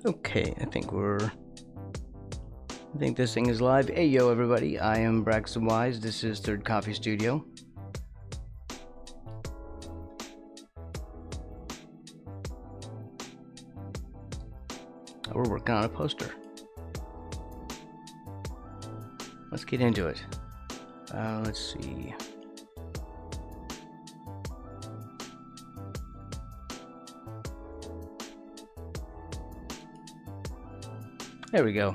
Okay, I think this thing is live. Hey yo everybody, I am Braxton Wise. This is Third Coffee Studio. We're working on a poster. Let's get into it. Let's see. There we go.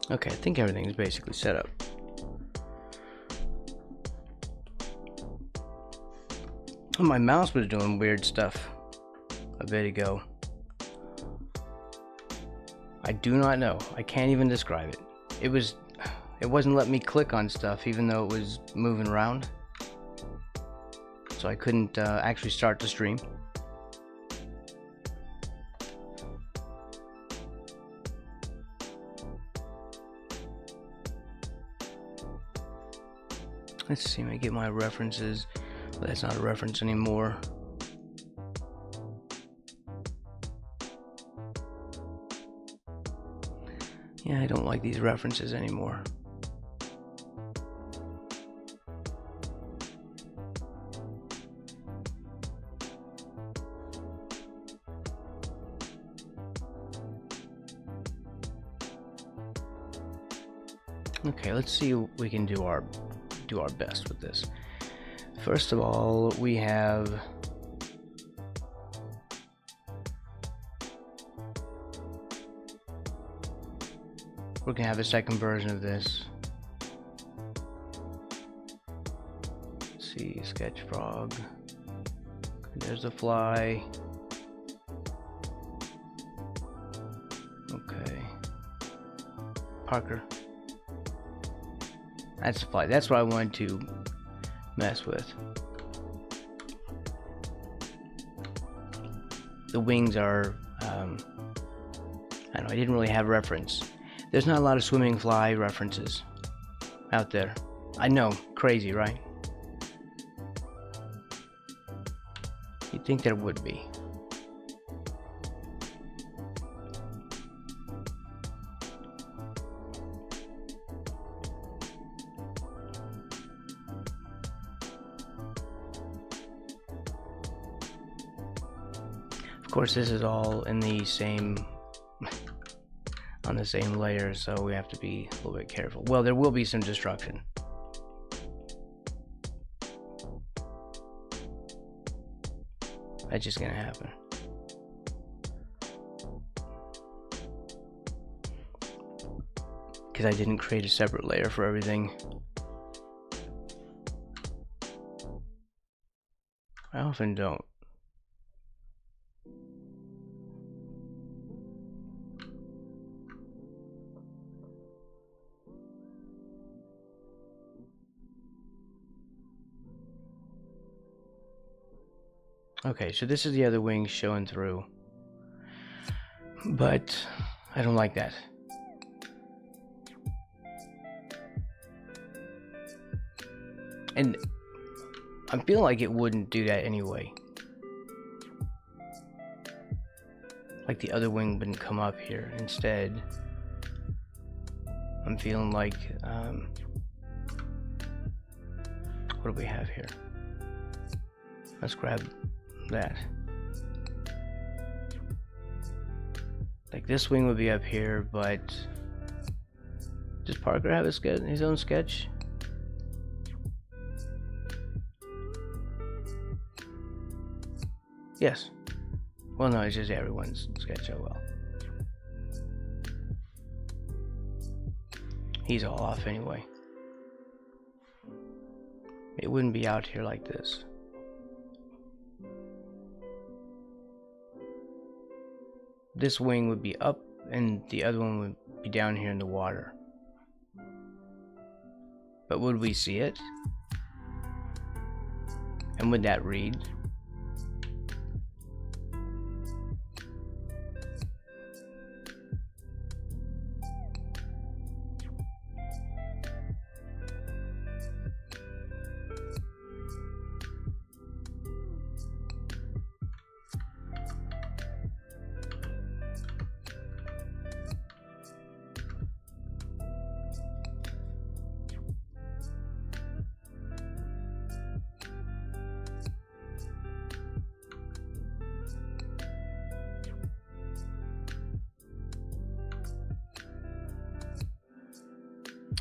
Okay, I think everything is basically set up. My mouse was doing weird stuff a bit ago. I do not know. I can't even describe it. It wasn't letting me click on stuff even though it was moving around. So I couldn't actually start the stream. Let's see, let me get my references. That's not a reference anymore. Yeah, I don't like these references anymore. Okay, let's see if we can do our best with this. First of all, we have we're gonna have a second version of this. Let's see, sketch Frawg. There's the fly. Okay. Parker. That's the fly. That's what I wanted to mess with. The wings are I know I didn't really have reference. There's not a lot of swimming fly references out there. I know, crazy, right? You'd think there would be. Of course, this is all in the same on the same layer, so we have to be a little bit careful. Well, there will be some destruction. That's just gonna happen. Because I didn't create a separate layer for everything. I often don't. Okay, so this is the other wing showing through, but I don't like that. And I'm feeling like it wouldn't do that anyway. Like the other wing wouldn't come up here. Instead, I'm feeling like, what do we have here? Let's grab that. Like this wing would be up here, but does Parker have his own sketch? Yes. Well, no, it's just everyone's sketch. Oh well. He's all off anyway. It wouldn't be out here like this. This wing would be up and the other one would be down here in the water. But would we see it? And would that read?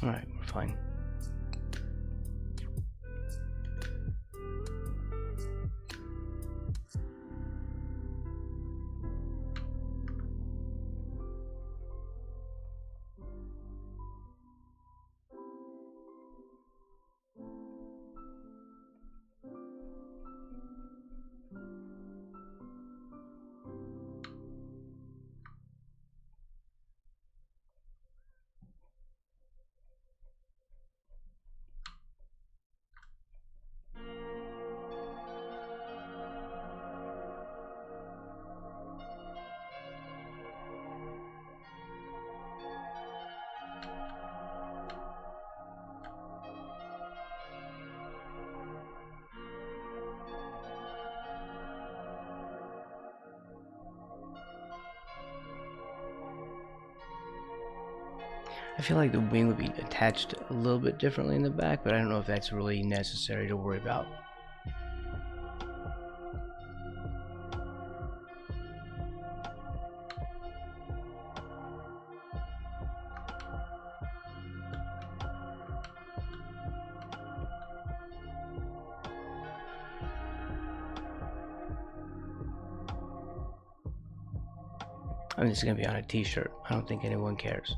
Alright, we're fine. I feel like the wing would be attached a little bit differently in the back, but I don't know if that's really necessary to worry about. I mean, this is going to be on a t-shirt. I don't think anyone cares.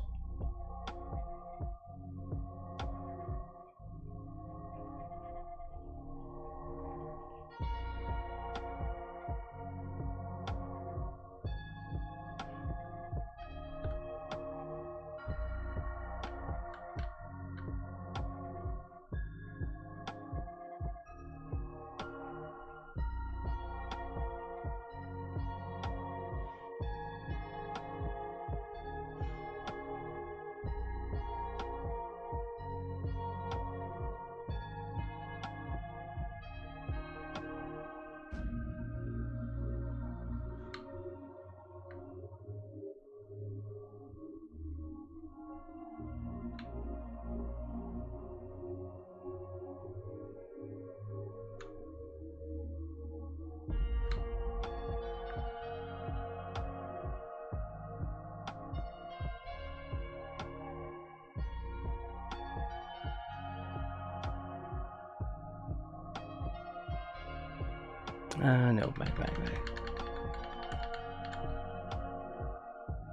No, back.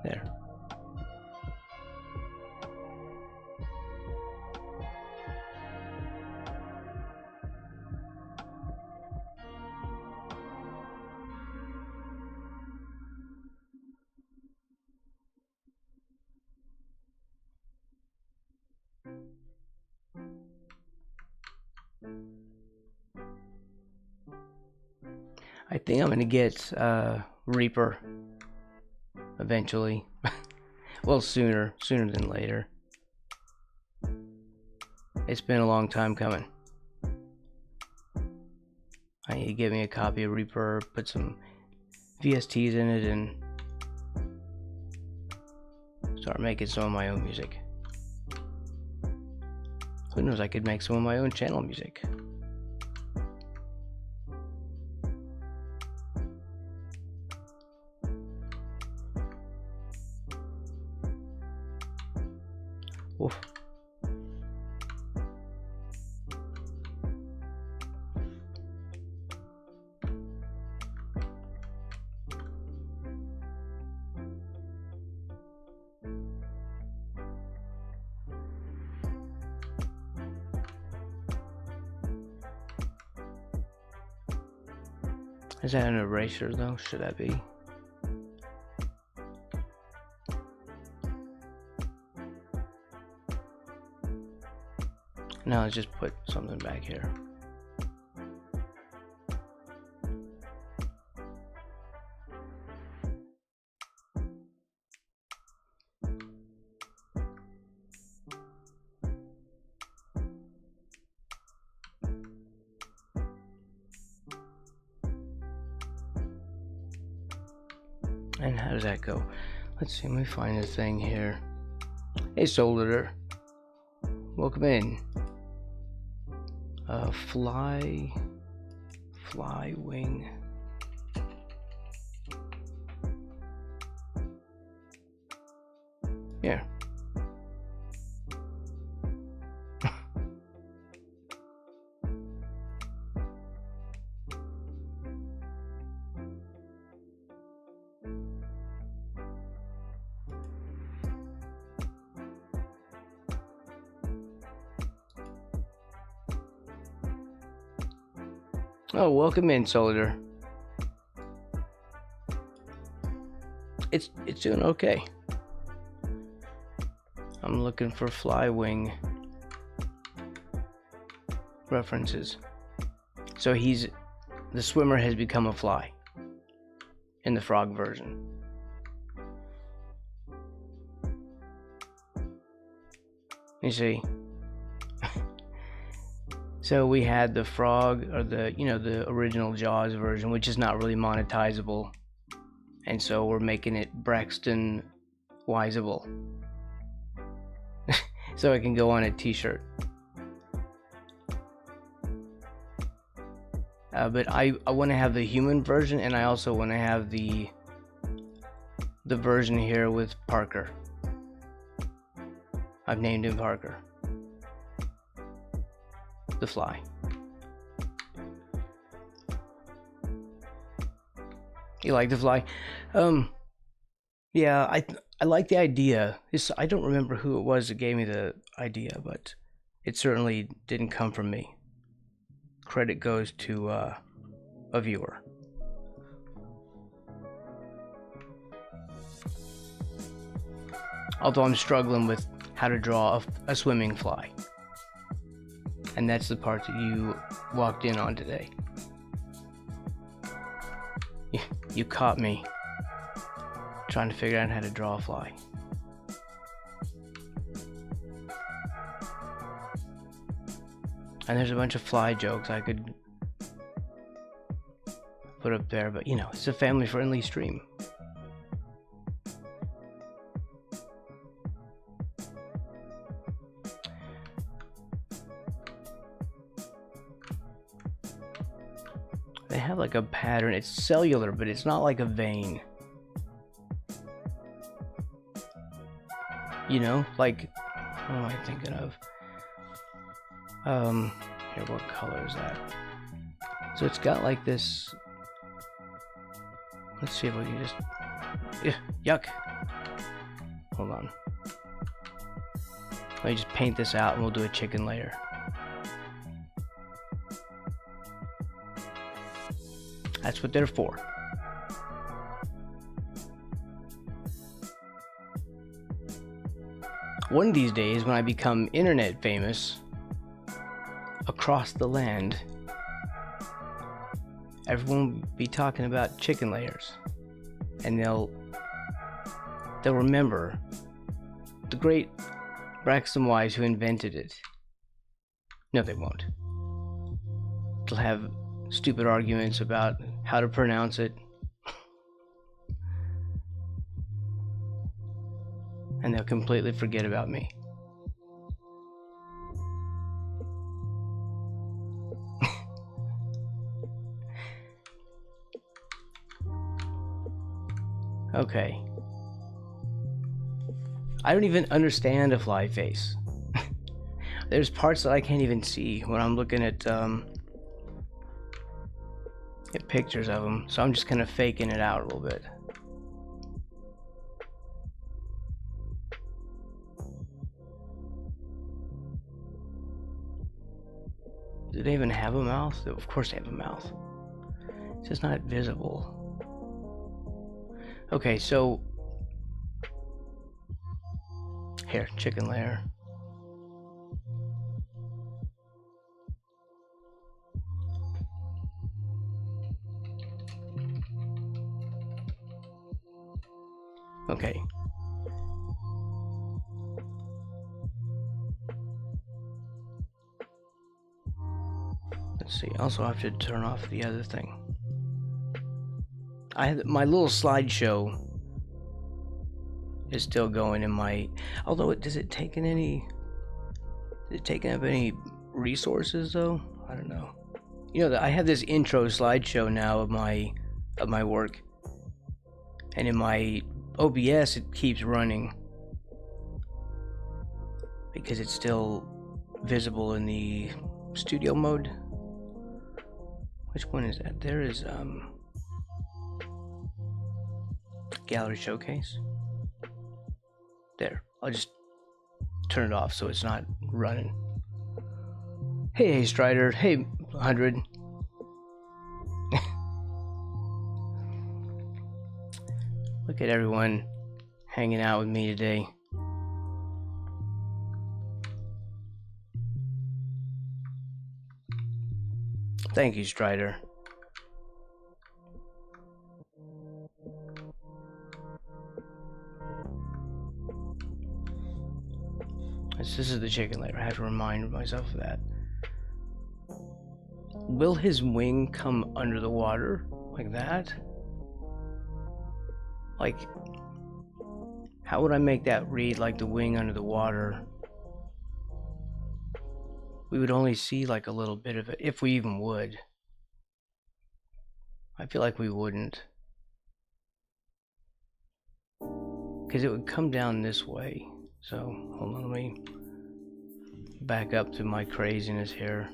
There. I think I'm gonna get Reaper eventually. Well, sooner than later. It's been a long time coming. I need to get me a copy of Reaper, put some VSTs in it, and start making some of my own music. Who knows, I could make some of my own channel music. Oof. Is that an eraser though? Should that be? No, let's just put something back here. And how does that go? Let's see, let me find a thing here. Hey, Soldier. Welcome in. Fly wing. Yeah. Oh, welcome in, Soldier. It's doing okay. I'm looking for fly wing references. So the swimmer has become a fly in the Frawg version. You see. So we had the Frawg, or the original Jaws version, which is not really monetizable, and so we're making it Braxton Wiseable, so it can go on a T-shirt. But I want to have the human version, and I also want to have the version here with Parker. I've named him Parker. The fly. You like the fly? Yeah, I like the idea. I don't remember who it was that gave me the idea, but it certainly didn't come from me. Credit goes to a viewer. Although I'm struggling with how to draw a swimming fly. And that's the part that you walked in on today. You caught me trying to figure out how to draw a fly. And there's a bunch of fly jokes I could put up there, but it's a family-friendly stream. They have like a pattern. It's cellular, but it's not like a vein. Like, what am I thinking of? Here, what color is that? So it's got like this Let's see if we can just... yuck. Hold on. Let me just paint this out and we'll do a chicken layer. That's what they're for. One of these days, when I become internet famous across the land, everyone will be talking about chicken layers, and they'll remember the great Braxton Wise who invented it. No, they won't. They'll have stupid arguments about how to pronounce it, and they'll completely forget about me. Okay. I don't even understand a fly face. There's parts that I can't even see when I'm looking at pictures of them, so I'm just kind of faking it out a little bit. Do they even have a mouth? Of course they have a mouth. It's just not visible. Okay, so here, chicken layer. Okay. Let's see. Also, I have to turn off the other thing. My little slideshow is still going in my. Although does it take up any resources though? I don't know. You know, I have this intro slideshow now of my work, and in my OBS it keeps running because it's still visible in the studio mode. Which one is that? There is gallery showcase. There. I'll just turn it off so it's not running. Hey Strider. Hey 100. Look at everyone hanging out with me today. Thank you, Strider. This is the chicken layer. I have to remind myself of that. Will his wing come under the water like that? Like, how would I make that read like the wing under the water? We would only see like a little bit of it, if we even would. I feel like we wouldn't. Because it would come down this way. So, hold on, let me back up to my craziness here.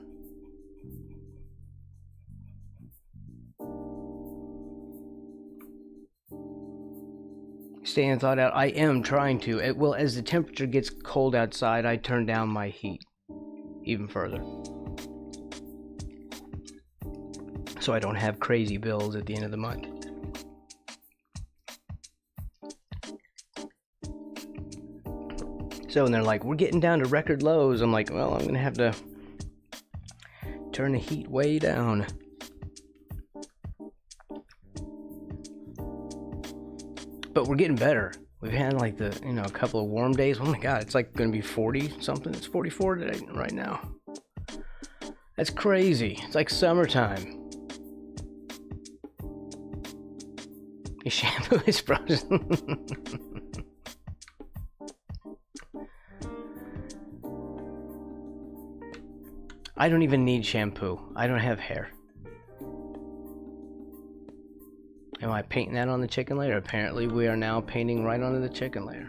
Staying thought out, I am trying to. Well, as the temperature gets cold outside, I turn down my heat even further, so I don't have crazy bills at the end of the month. So when they're like, we're getting down to record lows, I'm like, well, I'm gonna have to turn the heat way down. But we're getting better. We've had like a couple of warm days. Oh my god, it's like gonna be 40 something. It's 44 today right now. That's crazy. It's like summertime. Your shampoo is frozen. I don't even need shampoo. I don't have hair. Am I painting that on the chicken layer? Apparently we are now painting right onto the chicken layer.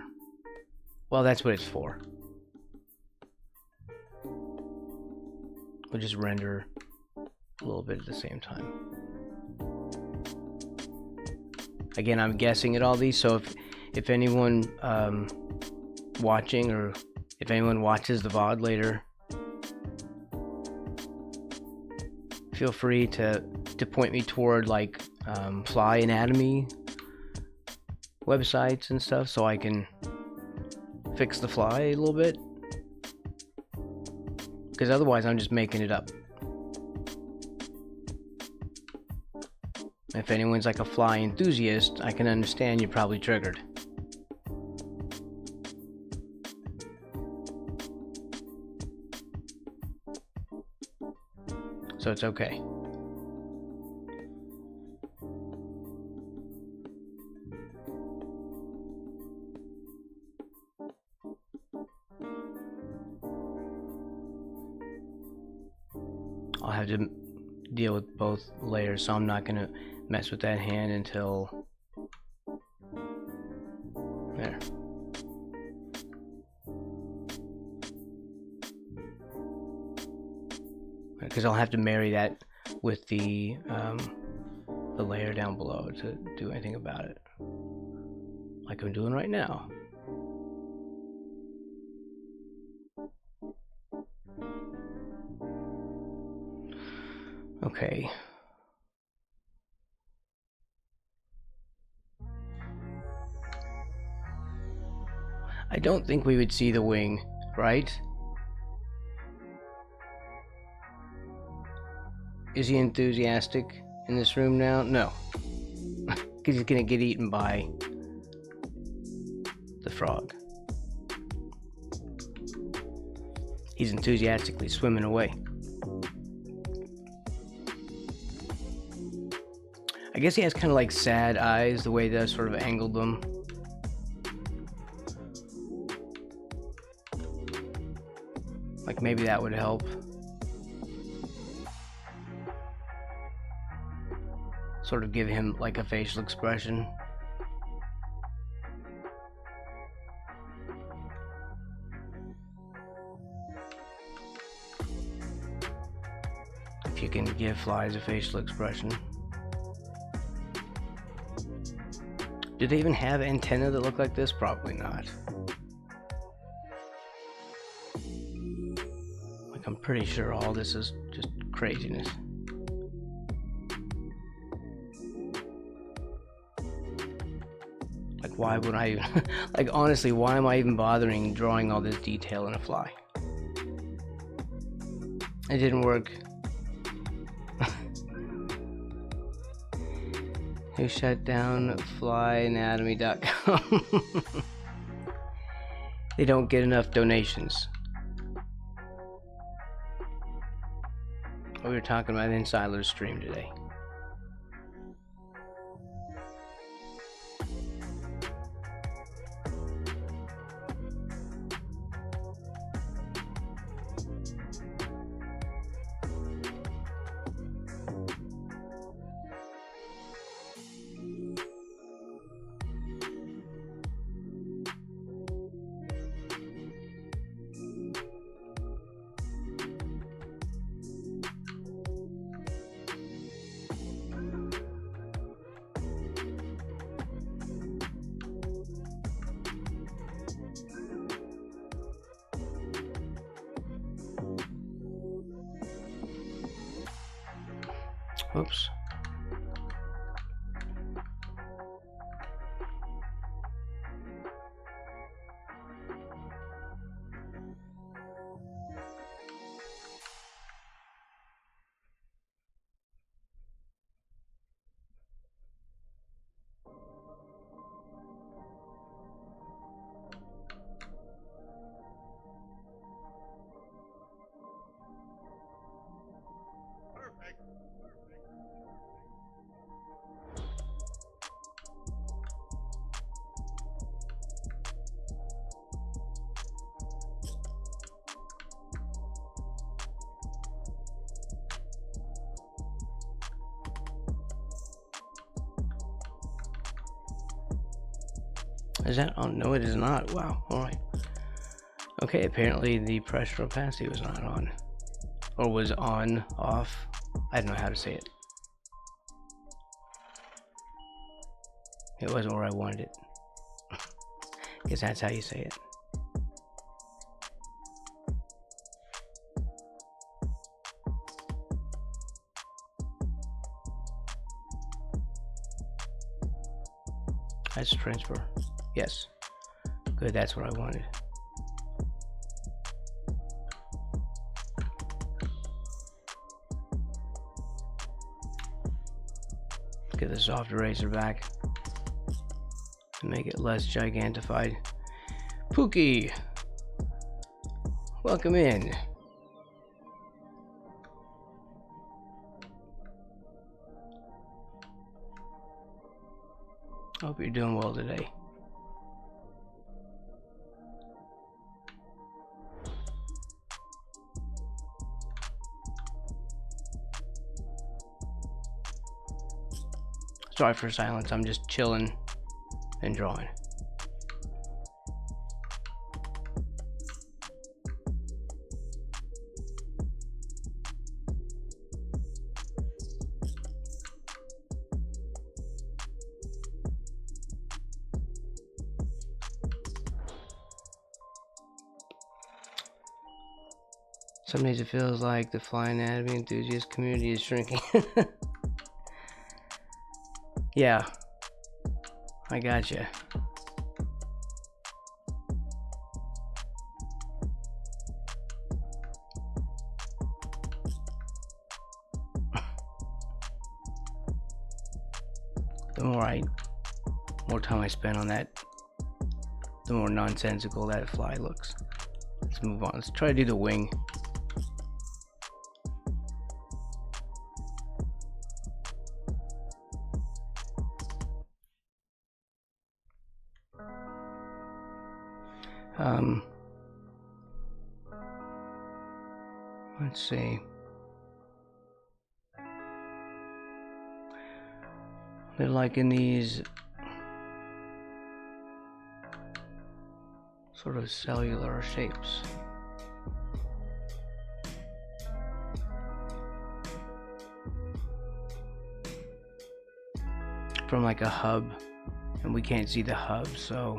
Well, that's what it's for. We'll just render a little bit at the same time. Again, I'm guessing at all these, so if anyone watching, or if anyone watches the VOD later, feel free to point me toward like fly anatomy websites and stuff, so I can fix the fly a little bit, because otherwise I'm just making it up. If anyone's like a fly enthusiast, I can understand you're probably triggered. So it's okay. I'll have to deal with both layers, so I'm not going to mess with that hand until there. Because I'll have to marry that with the layer down below to do anything about it, like I'm doing right now. Okay. I don't think we would see the wing, right? Is he enthusiastic in this room now? No. Because he's gonna get eaten by the frog. He's enthusiastically swimming away. I guess he has kind of like sad eyes, the way that I sort of angled them. Like maybe that would help. Sort of give him like a facial expression. If you can give flies a facial expression. Do they even have antennae that look like this? Probably not. Like, I'm pretty sure all this is just craziness. Like, why would I even, like, honestly, why am I even bothering drawing all this detail in a fly? It didn't work. Who shut down flyanatomy.com? They don't get enough donations. We were talking about Insider's stream today. Oops. Is that on? No, it is not. Wow. Alright. Okay, apparently the pressure opacity was not on. Or was on, off. I don't know how to say it. It wasn't where I wanted it. Guess that's how you say it. That's transfer. Yes. Good, that's what I wanted. Get the soft eraser back to make it less gigantified. Pookie! Welcome in. Hope you're doing well today. Sorry for silence, I'm just chilling and drawing. Some days it feels like the fly anatomy enthusiast community is shrinking. Yeah, I gotcha. The more time I spend on that, the more nonsensical that fly looks. Let's move on. Let's try to do the wing. Let's see. They're like in these sort of cellular shapes. From like a hub, and we can't see the hub, so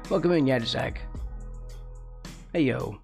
welcome in, Yadizak. Hey yo.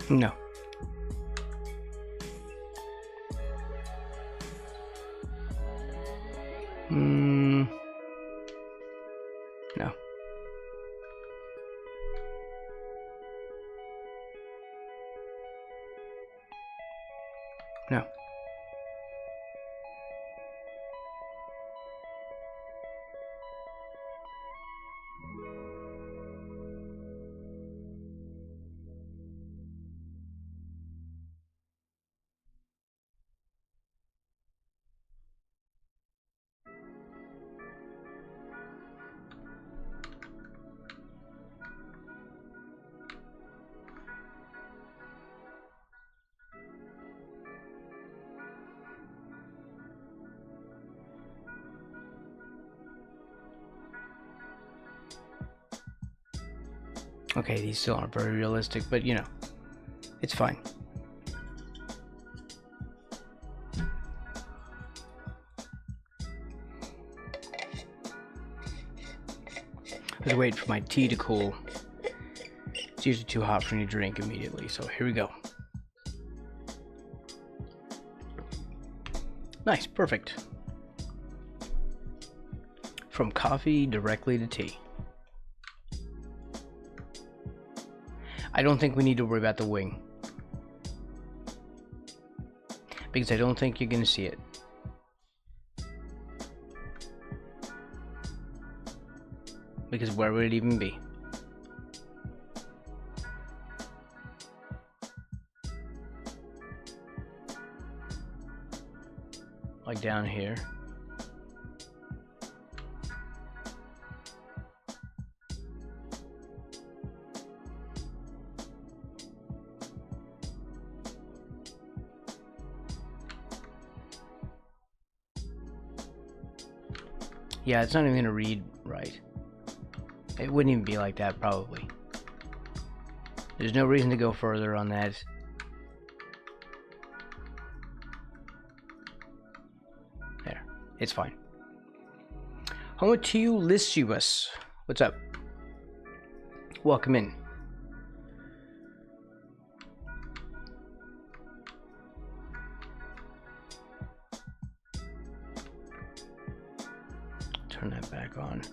No. No. No. Okay, these still aren't very realistic, but you know, it's fine. I was waiting for my tea to cool. It's usually too hot for me to drink immediately, so here we go. Nice, perfect. From coffee directly to tea. I don't think we need to worry about the wing, because I don't think you're going to see it. Because where would it even be? Like down here. Yeah, it's not even gonna read right. It wouldn't even be like that, probably. There's no reason to go further on that. There, it's fine. Homo to you, Lysius. What's up? Welcome in. Turn that back on.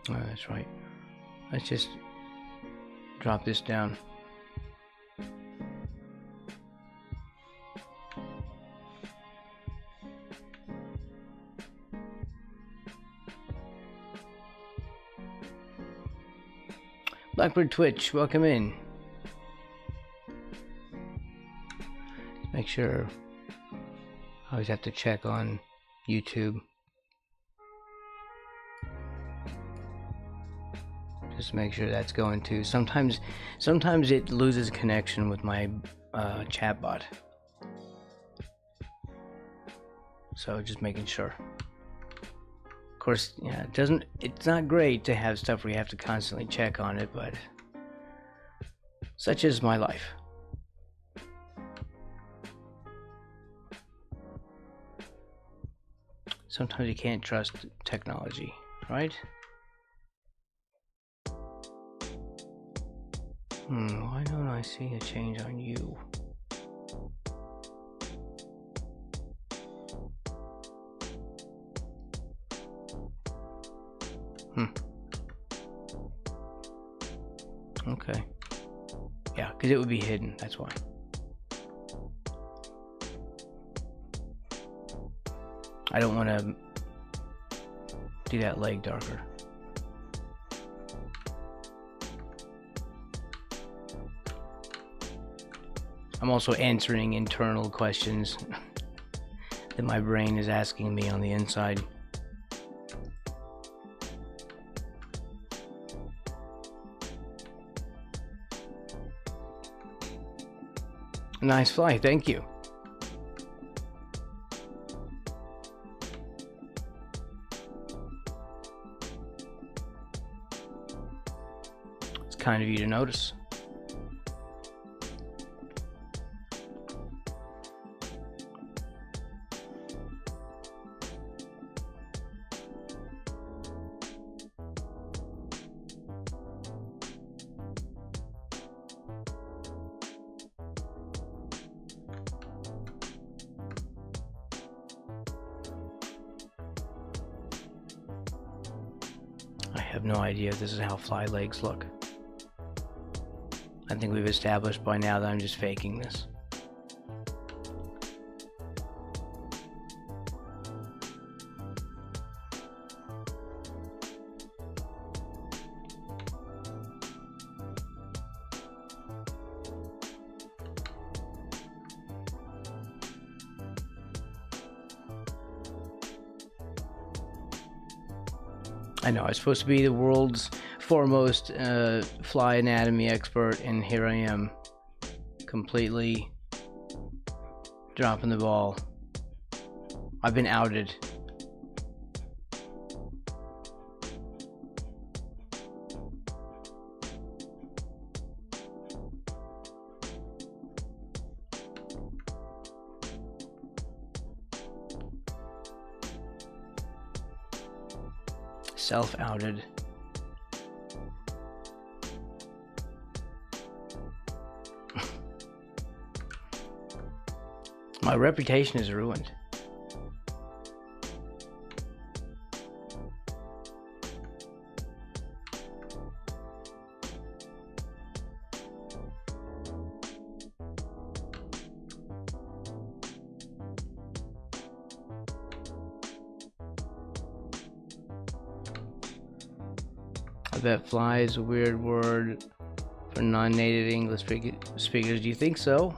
Oh, that's right. Let's just drop this down. Blackbird Twitch, welcome in. Make sure. I always have to check on YouTube. Just make sure that's going too. Sometimes it loses connection with my chatbot. So just making sure. Of course, yeah, it's not great to have stuff where you have to constantly check on it, but such is my life. Sometimes you can't trust technology, right? Why don't I see a change on you? Okay. Yeah, because it would be hidden, that's why. I don't want to do that leg darker. I'm also answering internal questions that my brain is asking me on the inside. Nice fly, thank you. kind of you to notice. I have no idea if this is how fly legs look. I think we've established by now that I'm just faking this. I know, I was supposed to be the world's foremost fly anatomy expert, and here I am, completely dropping the ball. I've been outed. Self-outed. My reputation is ruined. I bet fly is a weird word for non-native English speakers. Do you think so?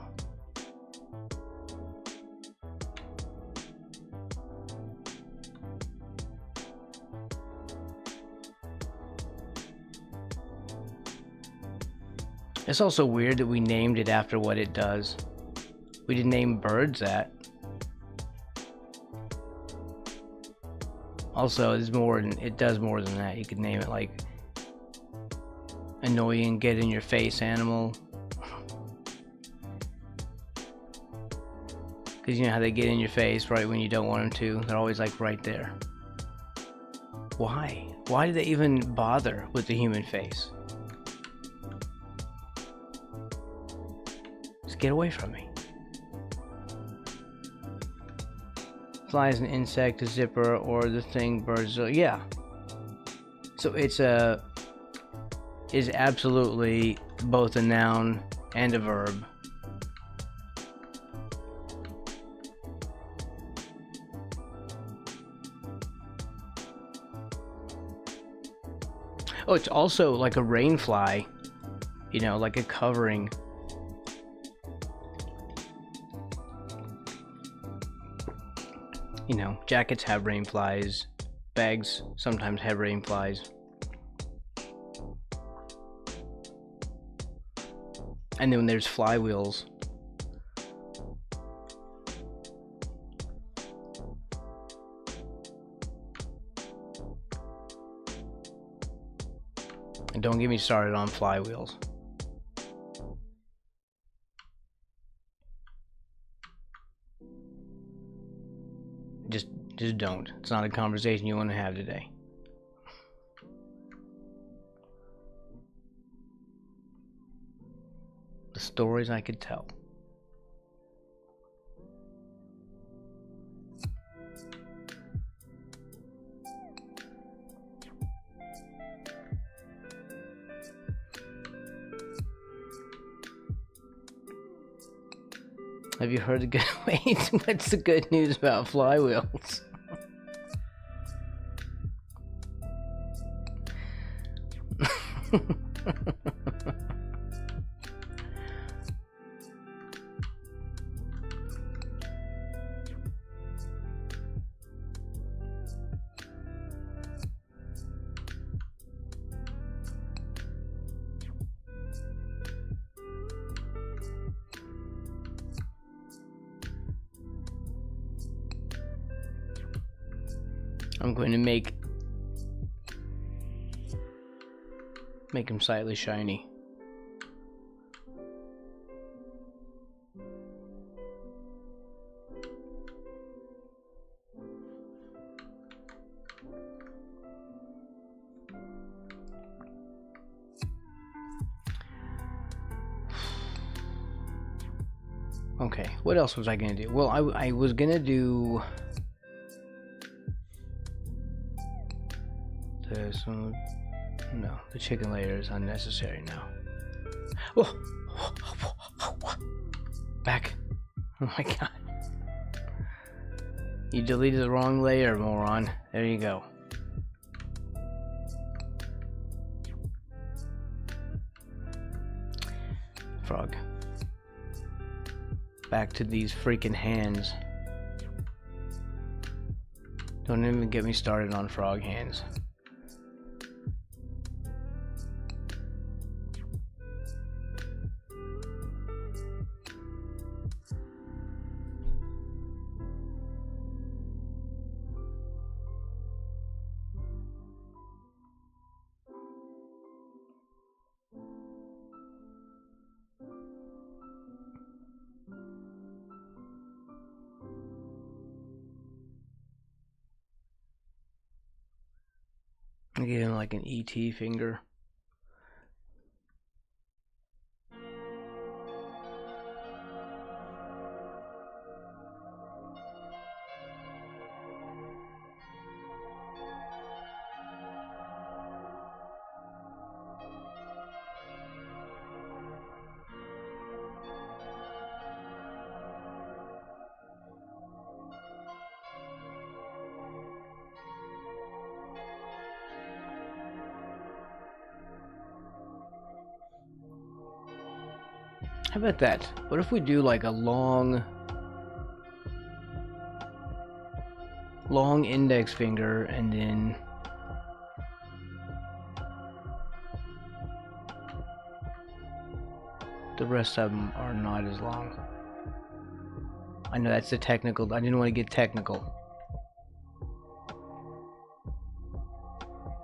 It's also weird that we named it after what it does. We didn't name birds that. Also, it does more than that. You could name it like annoying, get in your face animal. Because you know how they get in your face right when you don't want them to? They're always like right there. Why? Why do they even bother with the human face? Just get away from me. Fly is an insect, a zipper, or the thing birds. Yeah. So it's is absolutely both a noun and a verb. Oh, it's also like a rain fly, you know, like a covering. You know, jackets have rain flies, bags sometimes have rain flies. And then there's flywheels. And don't get me started on flywheels. Just don't. It's not a conversation you want to have today. The stories I could tell. Have you heard the good wait, what's the good news about flywheels? I'm going to make Make him slightly shiny. Okay, what else was I gonna do? Well, I was gonna do this one. No, the chicken layer is unnecessary now. Oh! Back. Oh my god. You deleted the wrong layer, moron. There you go. Frog. Back to these freaking hands. Don't even get me started on frog hands. Again, like an ET finger. How about that? What if we do like a long index finger and then the rest of them are not as long. I know that's the technical. I didn't want to get technical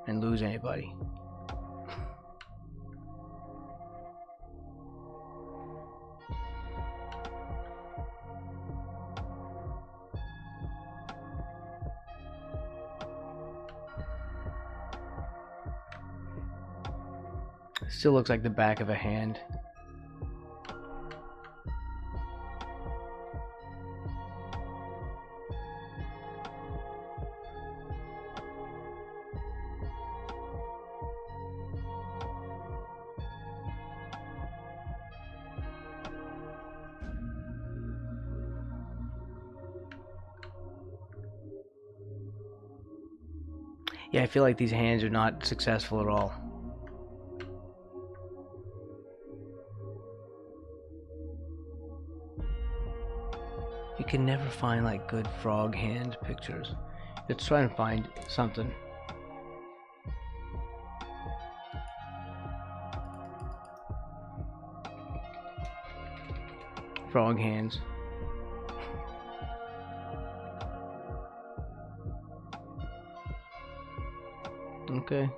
and lose anybody. Still looks like the back of a hand. Yeah, I feel like these hands are not successful at all. You can never find like good frog hand pictures. Let's try and find something. Frog hands. Okay.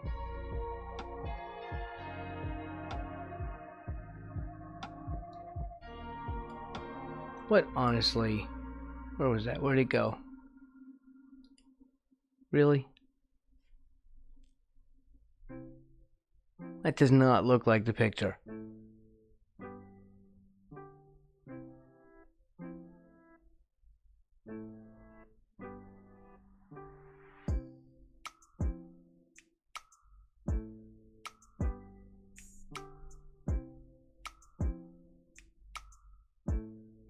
What, honestly? Where was that? Where'd it go? Really? That does not look like the picture.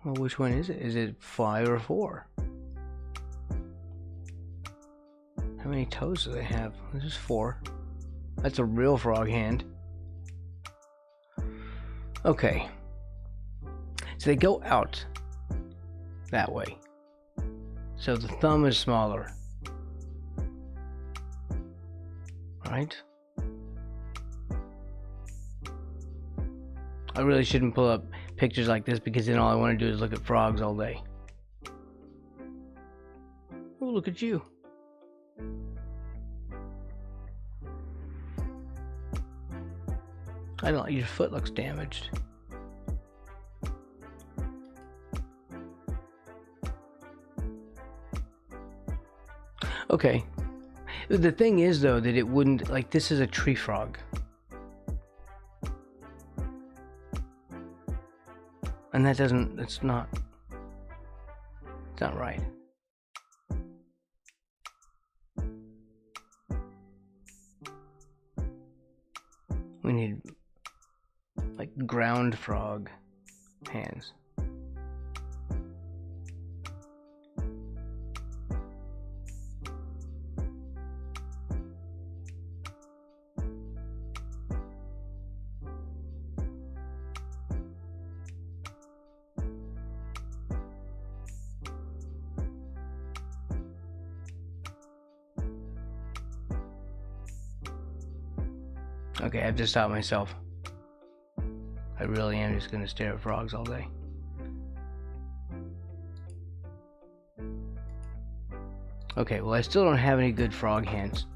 Well, which one is it? Is it 5 or 4? How many toes do they have? This is 4. That's a real frog hand. Okay. So they go out that way. So the thumb is smaller. Right? I really shouldn't pull up pictures like this because then all I want to do is look at frogs all day. Oh, look at you. I don't. Your foot looks damaged. Okay. The thing is, though, that it wouldn't, like, this is a tree frog. And that doesn't, it's not right. We need, like, ground frog hands. Okay, I've just stopped myself. I really am just gonna stare at frogs all day. Okay, well, I still don't have any good frog hands.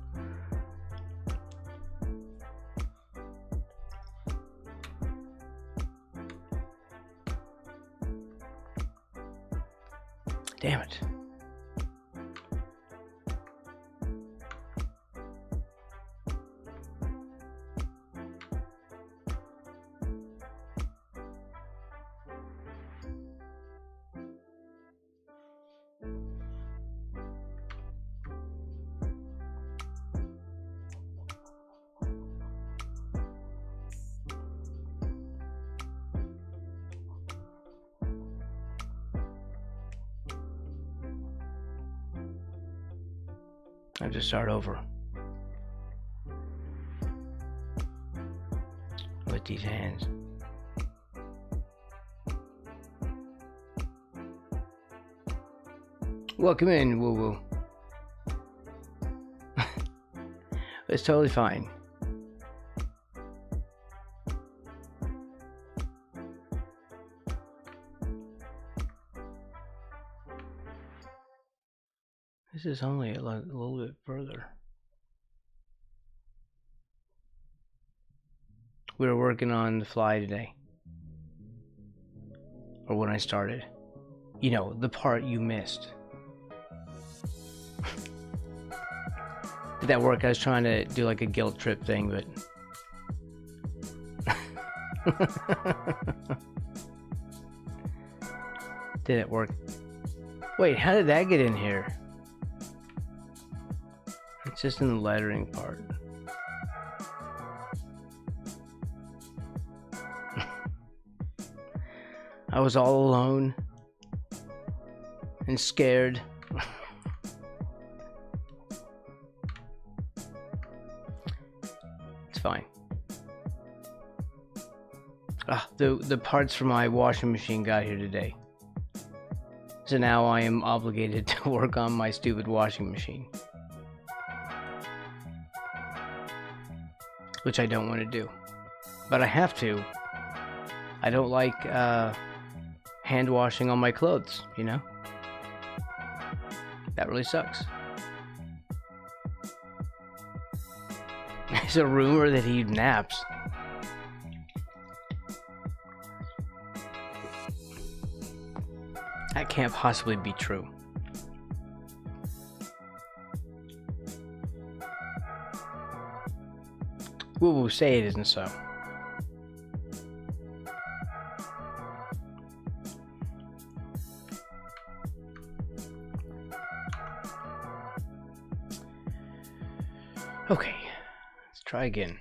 Damn it. I have to start over with these hands. Welcome in, woo woo. It's totally fine. This is only a little bit further. We were working on the fly today. Or when I started. You know, the part you missed. Did that work? I was trying to do like a guilt trip thing, but... Did it work? Wait, how did that get in here? It's just in the lettering part. I was all alone and scared. It's fine. The parts for my washing machine got here today. So now I am obligated to work on my stupid washing machine. Which I don't want to do. But I have to. I don't like hand washing on my clothes, you know? That really sucks. There's a rumor that he naps. That can't possibly be true. Woo-woo, say it isn't so. Okay, let's try again.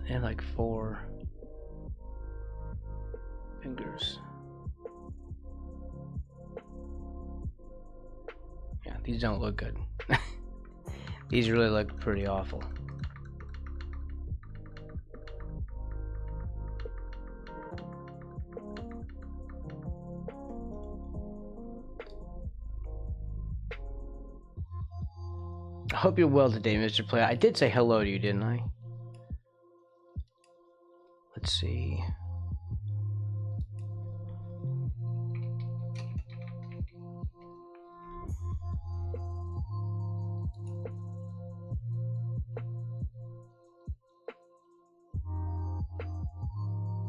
They have like 4 fingers. Yeah, these don't look good. These really look pretty awful. I hope you're well today, Mr. Player. I did say hello to you, didn't I? Let's see.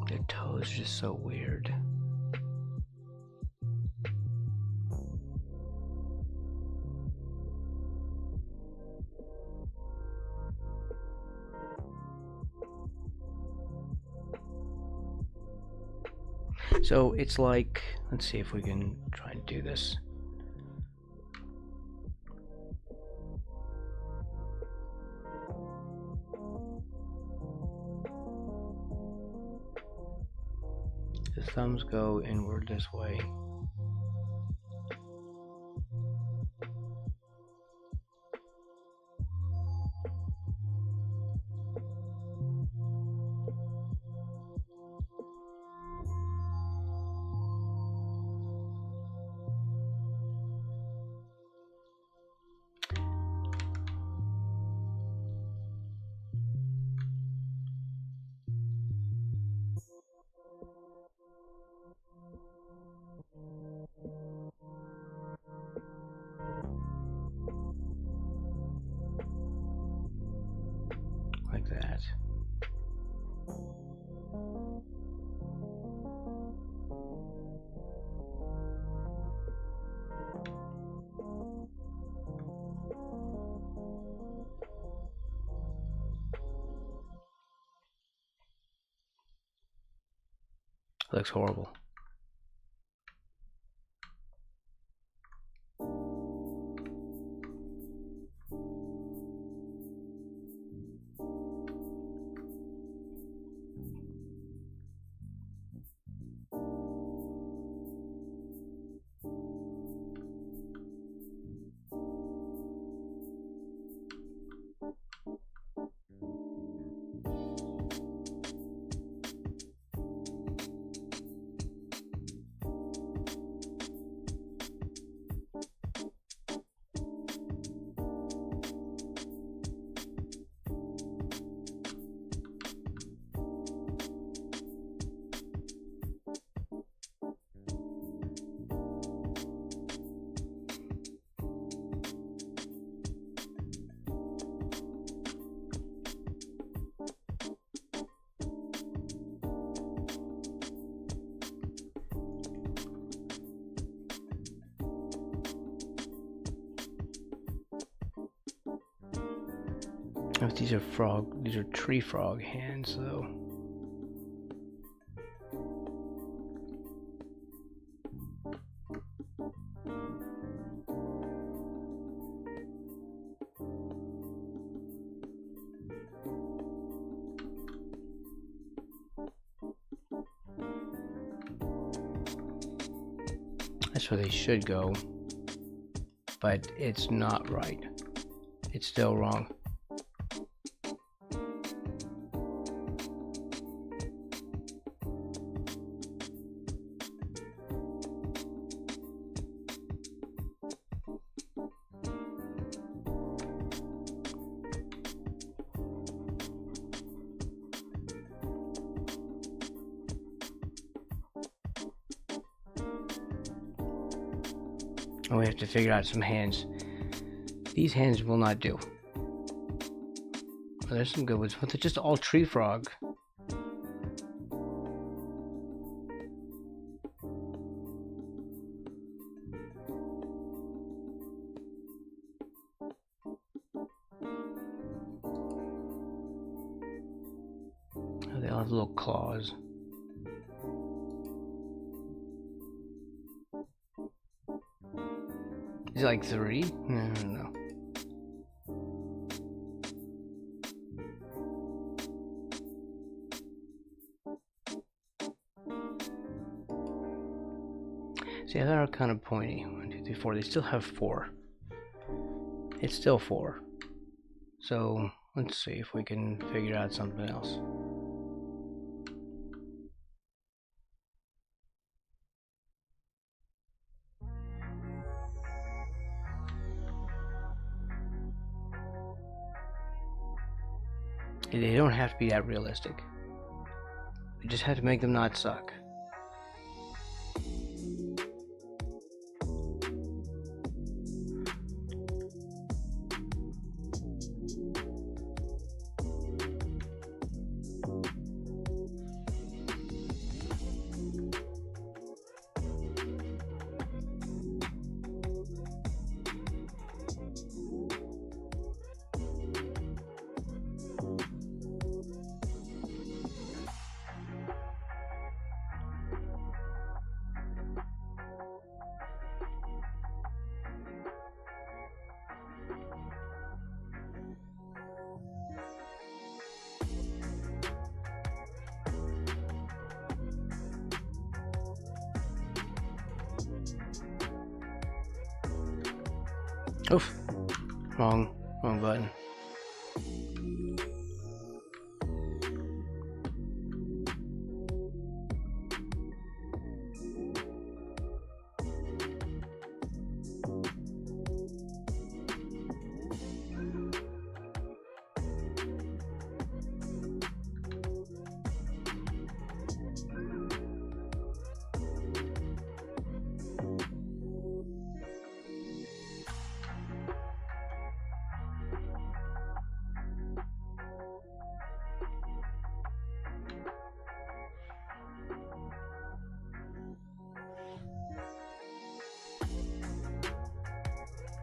Their toes are just so weird. So it's like, let's see if we can try and do this. The thumbs go inward this way. Like that. Looks horrible. Oh, these are tree frog hands though. That's where they should go, but it's not right. It's still wrong. And we have to figure out some hands. These hands will not do. Oh, there's some good ones, but they're just all tree frog. Oh, they all have little claws. Is it like 3? No. See, they are kind of pointy. 1, 2, 3, 4. They still have 4. It's still 4. So let's see if we can figure out something else. They don't have to be that realistic. We just have to make them not suck. Oof. Wrong button.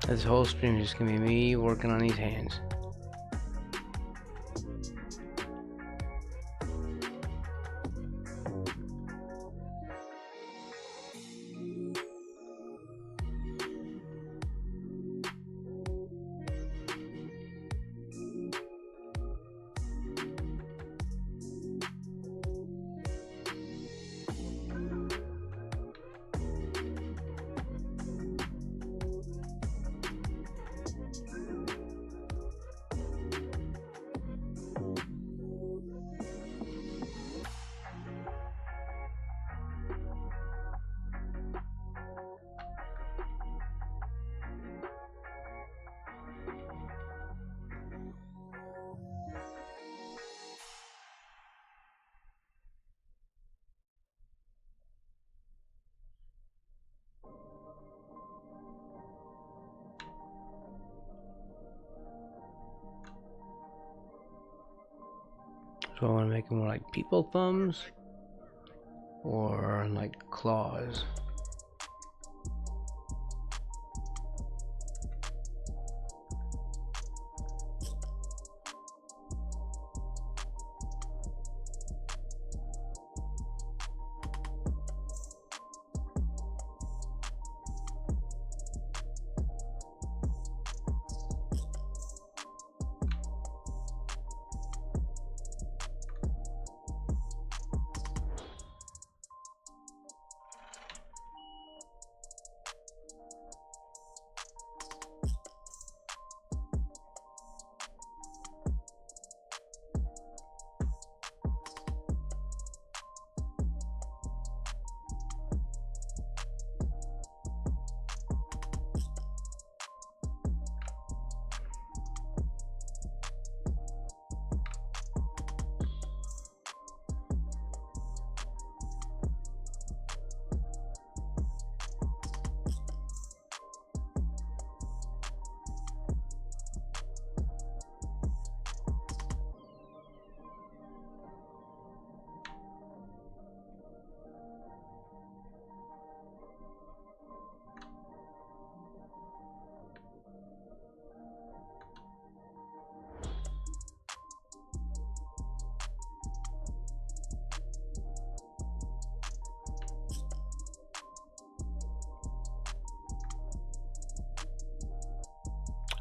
This whole stream is just gonna be me working on these hands. So I want to make them more like people thumbs or like claws.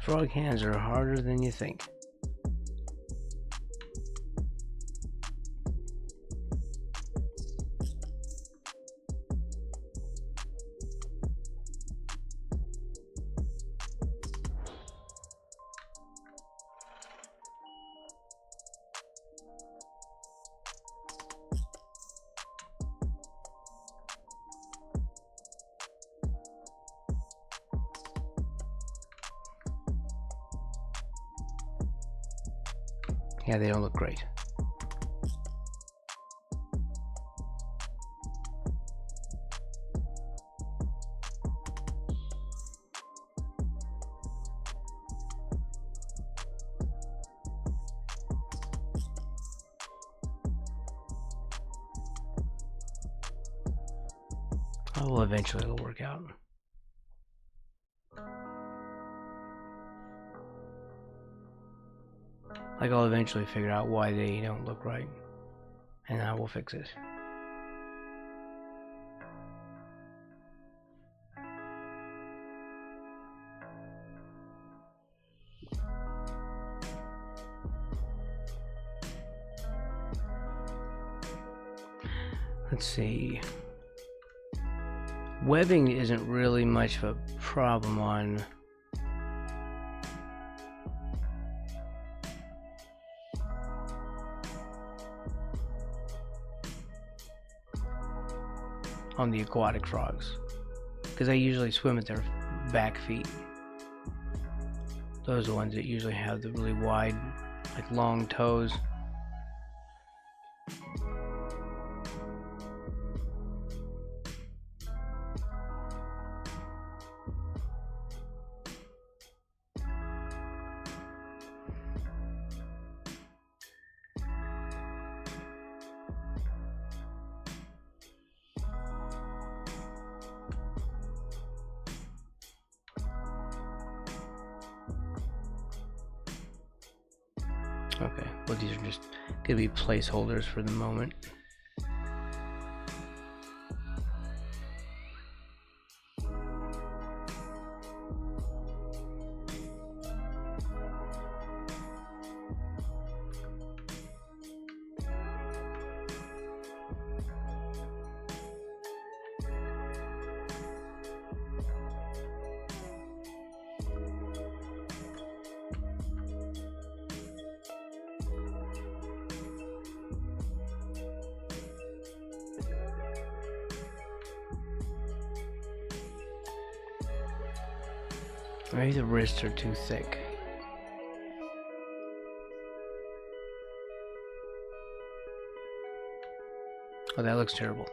Frog hands are harder than you think. Yeah, they don't look great. Oh, well, eventually it'll work out. Like, I'll eventually figure out why they don't look right, and I will fix it. Let's see. Webbing isn't really much of a problem on the aquatic frogs, because I usually swim at their back feet. Those are the ones that usually have the really wide, like long toes. Okay, well, these are just gonna be placeholders for the moment. Maybe the wrists are too thick. Oh, that looks terrible.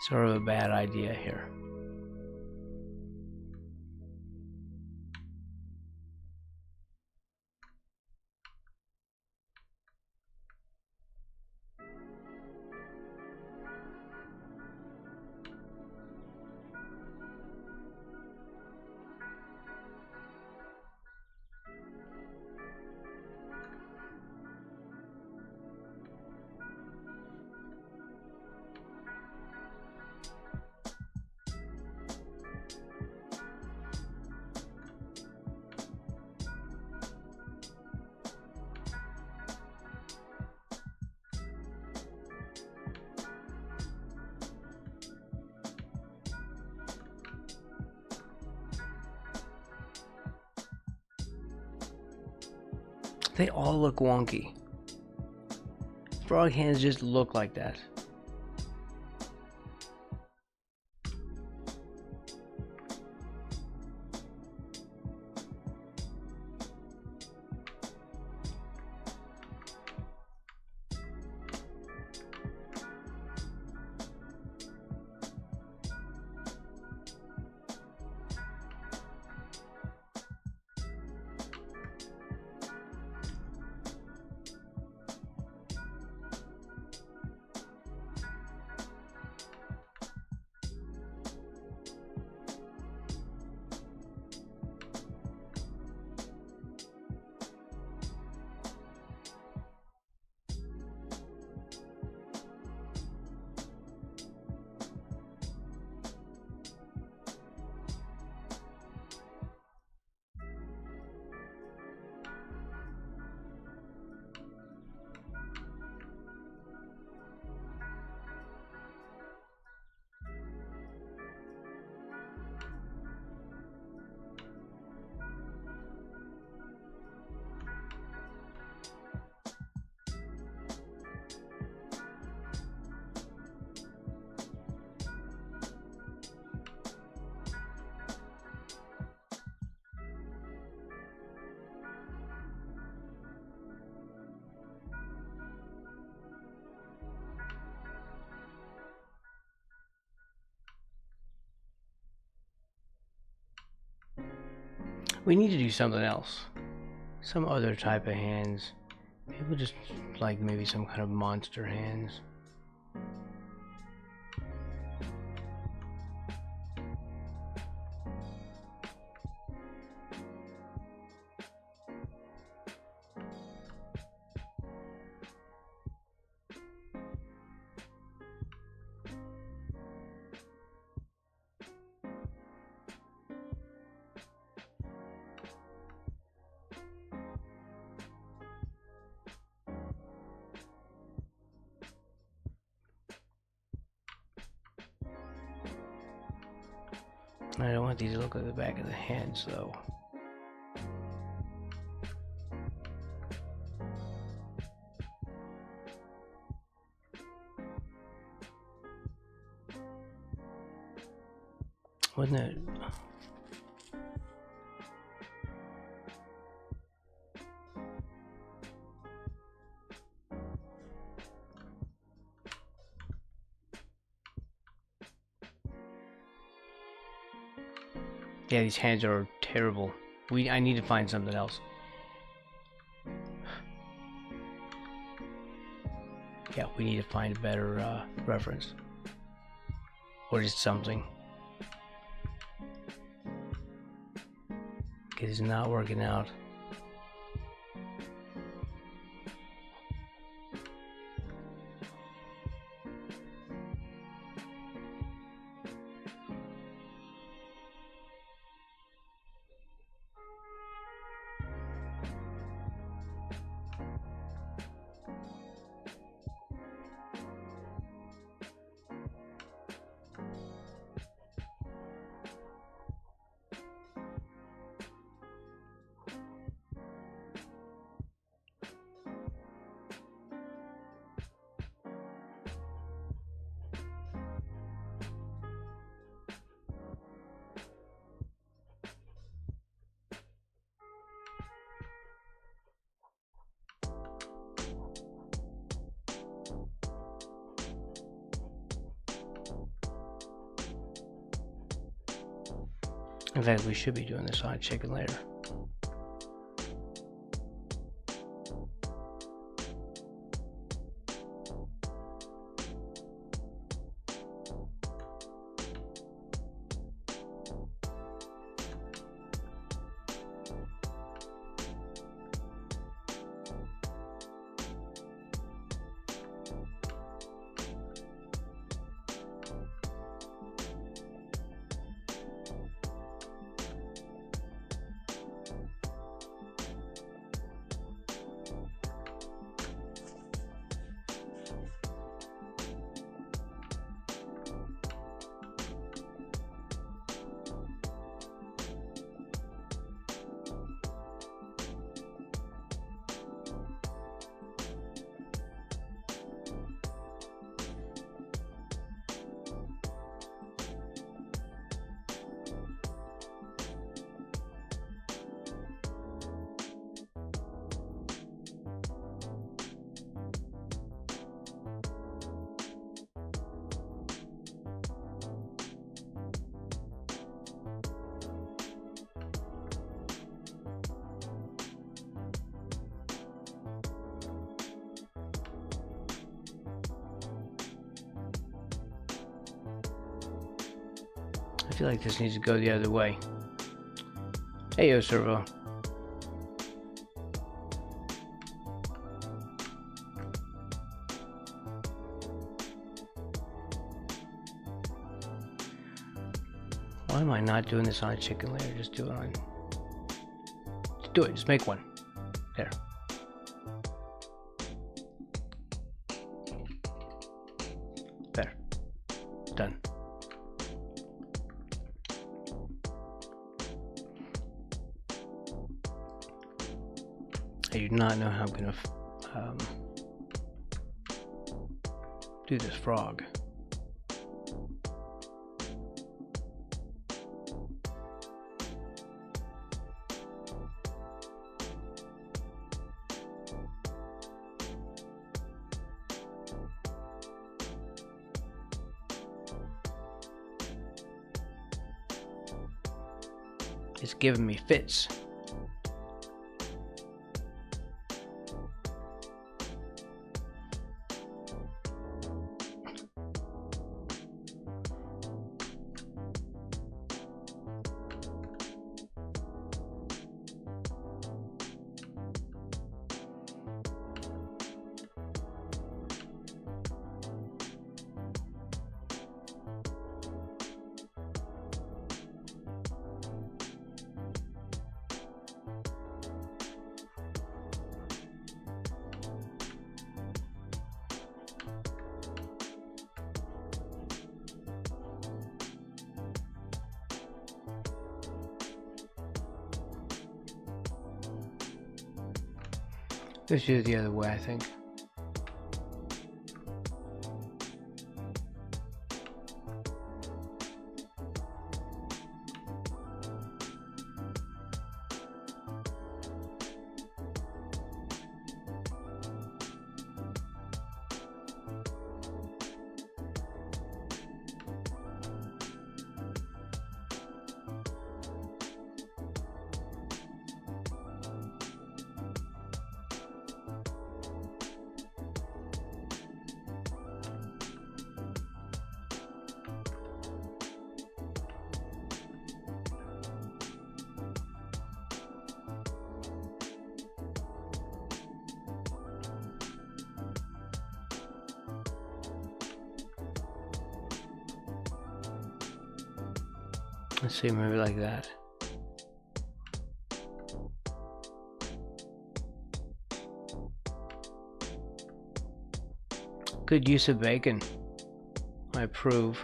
Sort of a bad idea here. They all look wonky. Frog hands just look like that. We need to do something else. Some other type of hands. People just like maybe some kind of monster hands. I don't want these to look like the back of the hands, though. Wasn't it? Yeah, these hands are terrible. I need to find something else. Yeah, we need to find a better reference. Or just something. Because it's not working out. In fact, we should be doing this on chicken later. I feel like this needs to go the other way. Hey, yo, Servo. Why am I not doing this on a chicken layer? Just do it on... Just do it. Just make one. There. There. Done. I do not know how I'm gonna do this frog. It's giving me fits. Let's do it the other way, I think. Let's see, maybe like that. Good use of bacon. I approve.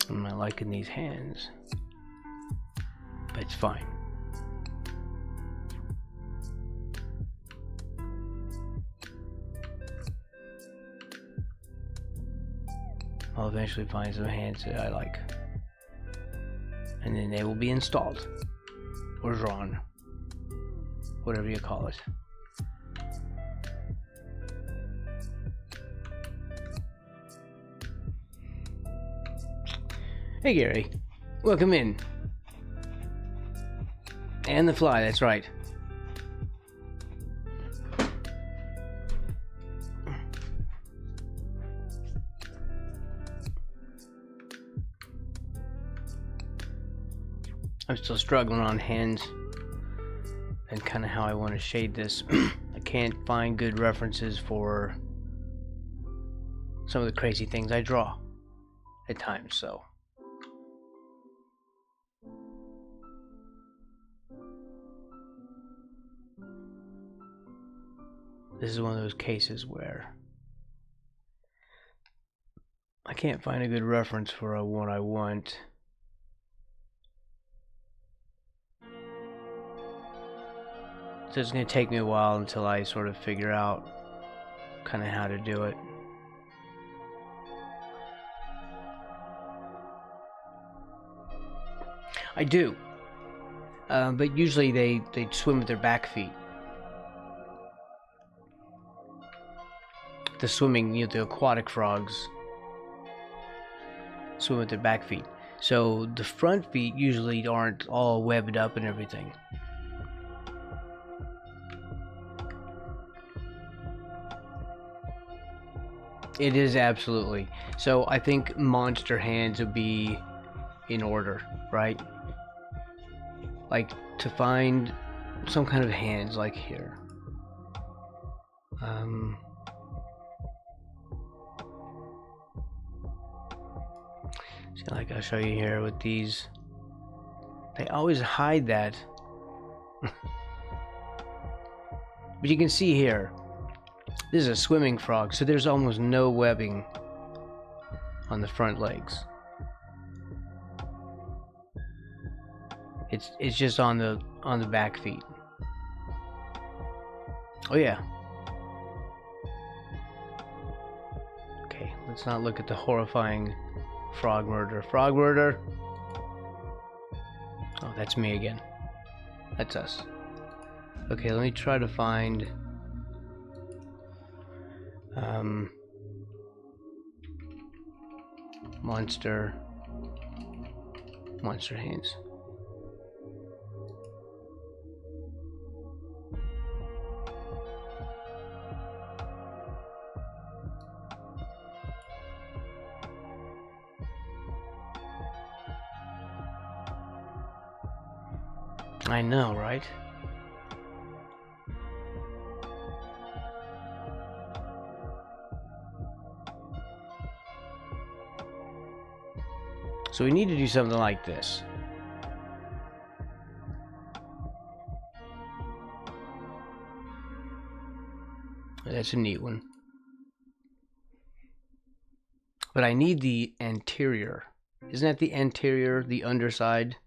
I'm not liking these hands, but it's fine. I'll eventually find some hands that I like, and then they will be installed or drawn, whatever you call it. Hey Gary, welcome in. And the fly, that's right. I'm still struggling on hands and kind of how I want to shade this. I can't find good references for some of the crazy things I draw at times, so. This is one of those cases where I can't find a good reference for what I want. So it's going to take me a while until I sort of figure out kind of how to do it. I do. But usually they swim with their back feet. The swimming, you know, the aquatic frogs swim with their back feet. So the front feet usually aren't all webbed up and everything. It is, absolutely. So I think monster hands would be in order, right? Like to find some kind of hands like here. See, Like I'll show you here with these. They always hide that. But you can see here, this is a swimming frog, so there's almost no webbing on the front legs. It's just on the back feet. Oh yeah. Okay, let's not look at the horrifying frog murder. Frog murder. Oh, that's me again. That's us. Okay, let me try to find monster hands. I know, right? So we need to do something like this. That's a neat one. But I need the anterior. Isn't that the anterior, the underside?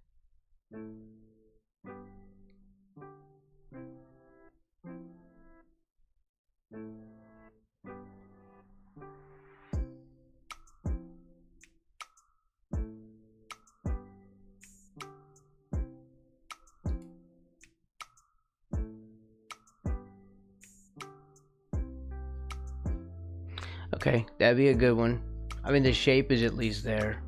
Okay, that'd be a good one. I mean, the shape is at least there.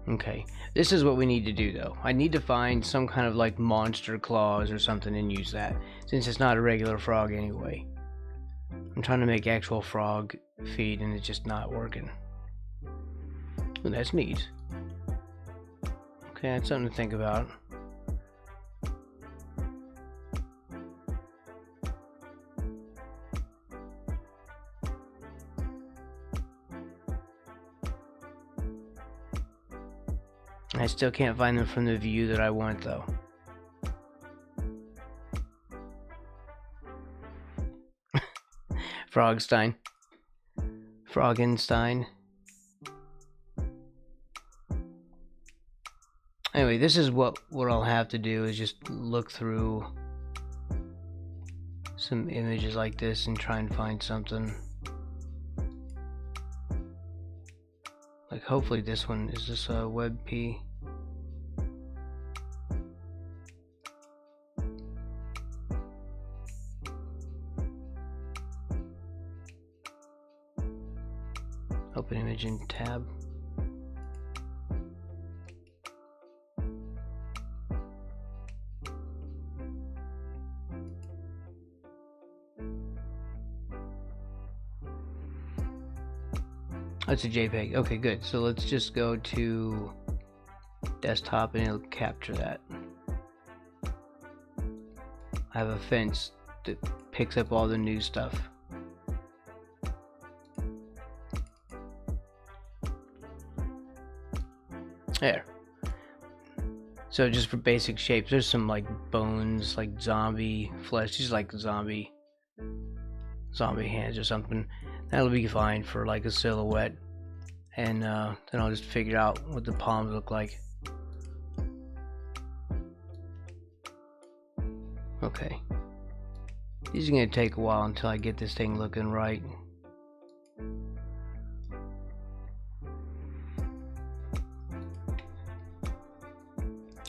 Okay, this is what we need to do though. I need to find some kind of like monster claws or something and use that, since it's not a regular frog anyway. I'm trying to make actual frog feet and it's just not working. Well, that's neat. Okay, that's something to think about. I still can't find them from the view that I want though. Frogstein. Froggenstein. Anyway, this is what I'll have to do, is just look through some images like this and try and find something. Like hopefully this one, is this a WebP? Open image in tab. That's a JPEG. Okay, good. So let's just go to desktop and it'll capture that. I have a fence that picks up all the new stuff. There. So just for basic shapes, there's some like bones, like zombie flesh, just like zombie hands or something. That'll be fine for like a silhouette, and then I'll just figure out what the palms look like. Okay. These are gonna take a while until I get this thing looking right.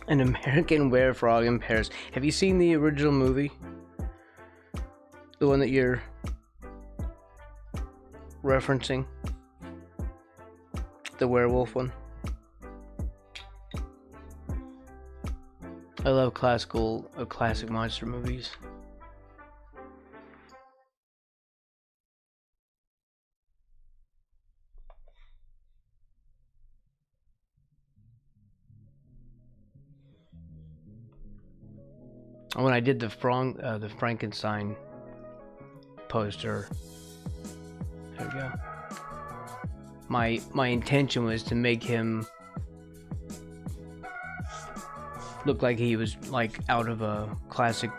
An American Werefrog in Paris. Have you seen the original movie? The one that you're referencing? The werewolf one? I love classic monster movies. When I did the Frankenstein poster, there we go. My intention was to make him look like he was like out of a classic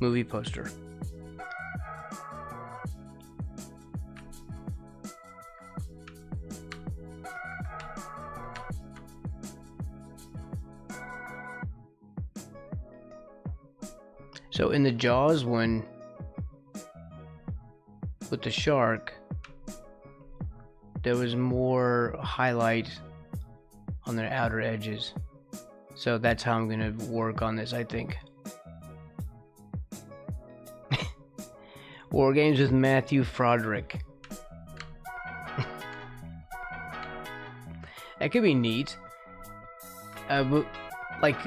movie poster. So in the Jaws one with the shark, there was more highlight on their outer edges. So that's how I'm gonna work on this, I think. War Games with Matthew Frawg. That could be neat. But like,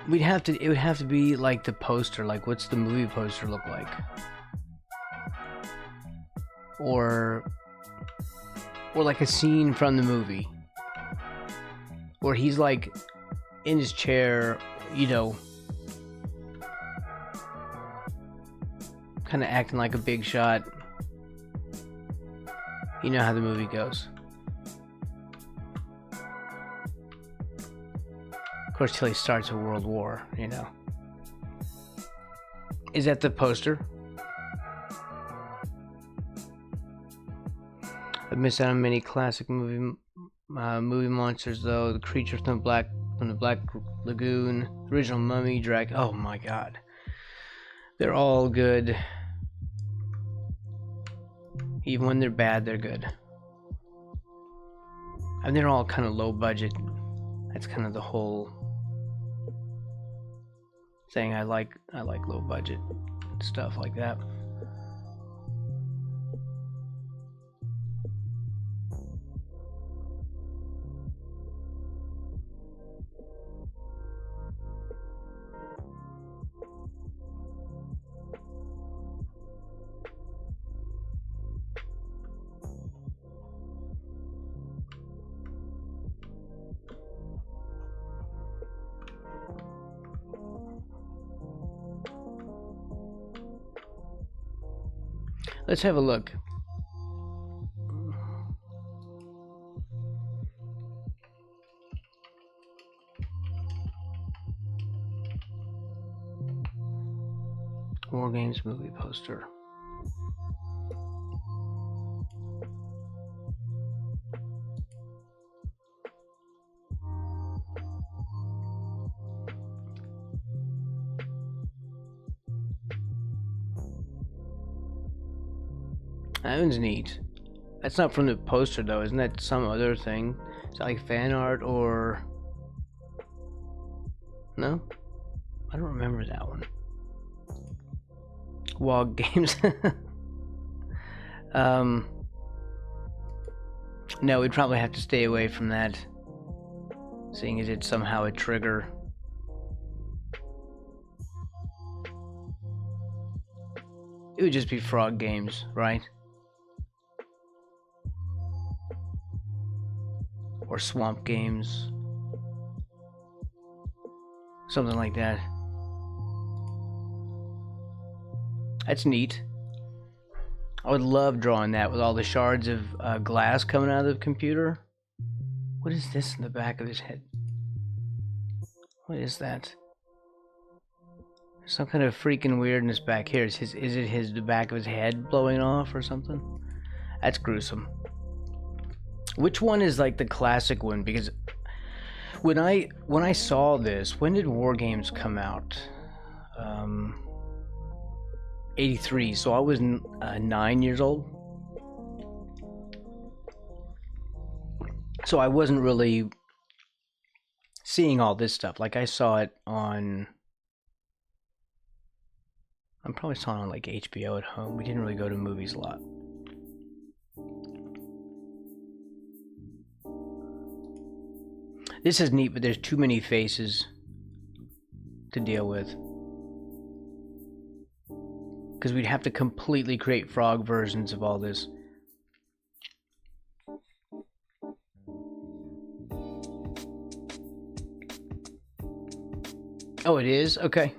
it would have to be like the poster. Like, what's the movie poster look like? Or like a scene from the movie, or he's like in his chair, you know, kind of acting like a big shot. You know how the movie goes. Of course, till he starts a world war, you know. Is that the poster? I've missed out on many classic movie monsters though. The creature from the Black Lagoon, original Mummy, oh my god, they're all good. Even when they're bad, they're good. And they're all kind of low budget. That's kind of the whole thing. I like low budget stuff like that. Let's have a look. War Games movie poster. That one's neat. That's not from the poster though, isn't that some other thing? Is that like fan art or... No? I don't remember that one. Frawg Games. No, we'd probably have to stay away from that, seeing as it's somehow a trigger. It would just be Frawg Games, right? Or Swamp Games. Something like that. That's neat. I would love drawing that with all the shards of glass coming out of the computer. What is this in the back of his head? What is that? Some kind of freaking weirdness back here. Is it the back of his head blowing off or something? That's gruesome. Which one is like the classic one? Because when I saw this, when did War Games come out? 83, so I was 9 years old. So I wasn't really seeing all this stuff. Like I saw it on... I probably saw it on like HBO at home. We didn't really go to movies a lot. This is neat, but there's too many faces to deal with. Because we'd have to completely create Frawg versions of all this. Oh, it is? Okay.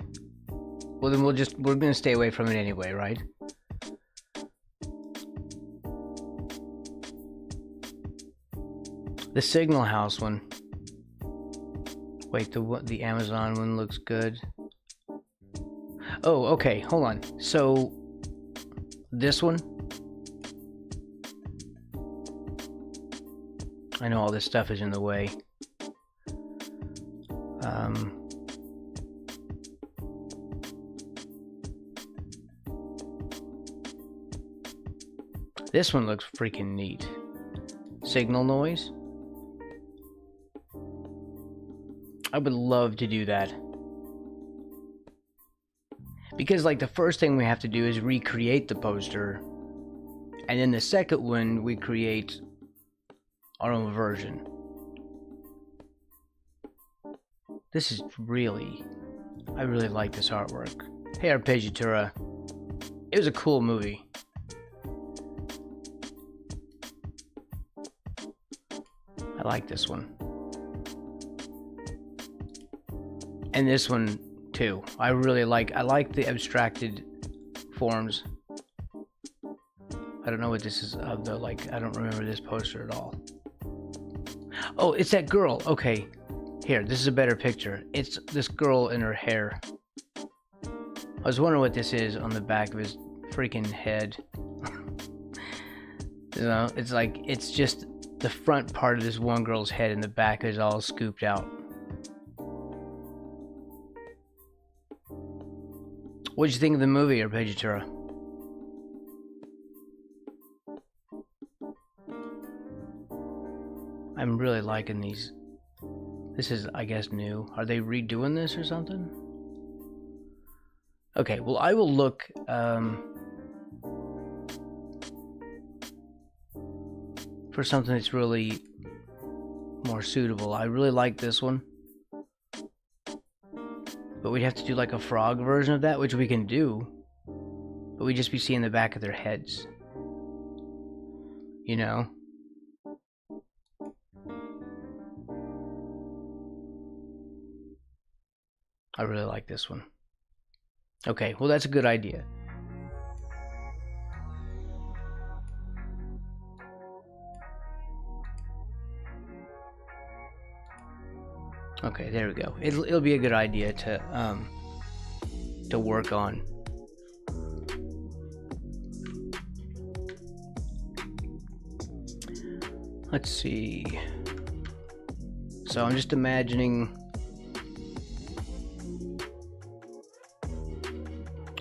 Well, then we're gonna stay away from it anyway, right? The Signal House one. Wait, the Amazon one looks good. Oh, okay, hold on. So, this one? I know all this stuff is in the way. This one looks freaking neat. Signal noise. I would love to do that. Because like the first thing we have to do is recreate the poster. And then the second one we create our own version. This is really, I really like this artwork. Hey Arpeggiatura. It was a cool movie. I like this one. And this one too. I like the abstracted forms. I don't know what this is of the, like, I don't remember this poster at all. Oh, it's that girl. Okay. Here, this is a better picture. It's this girl in her hair. I was wondering what this is on the back of his freaking head. You know, it's like, it's just the front part of this one girl's head and the back is all scooped out. What'd you think of the movie, Arpeggiatura? I'm really liking these. This is, I guess, new. Are they redoing this or something? Okay, well, I will look for something that's really more suitable. I really like this one. But we'd have to do like a Frawg version of that, which we can do. But we'd just be seeing the back of their heads. You know? I really like this one. Okay, well that's a good idea. Okay, there we go. It'll be a good idea to work on. Let's see. So I'm just imagining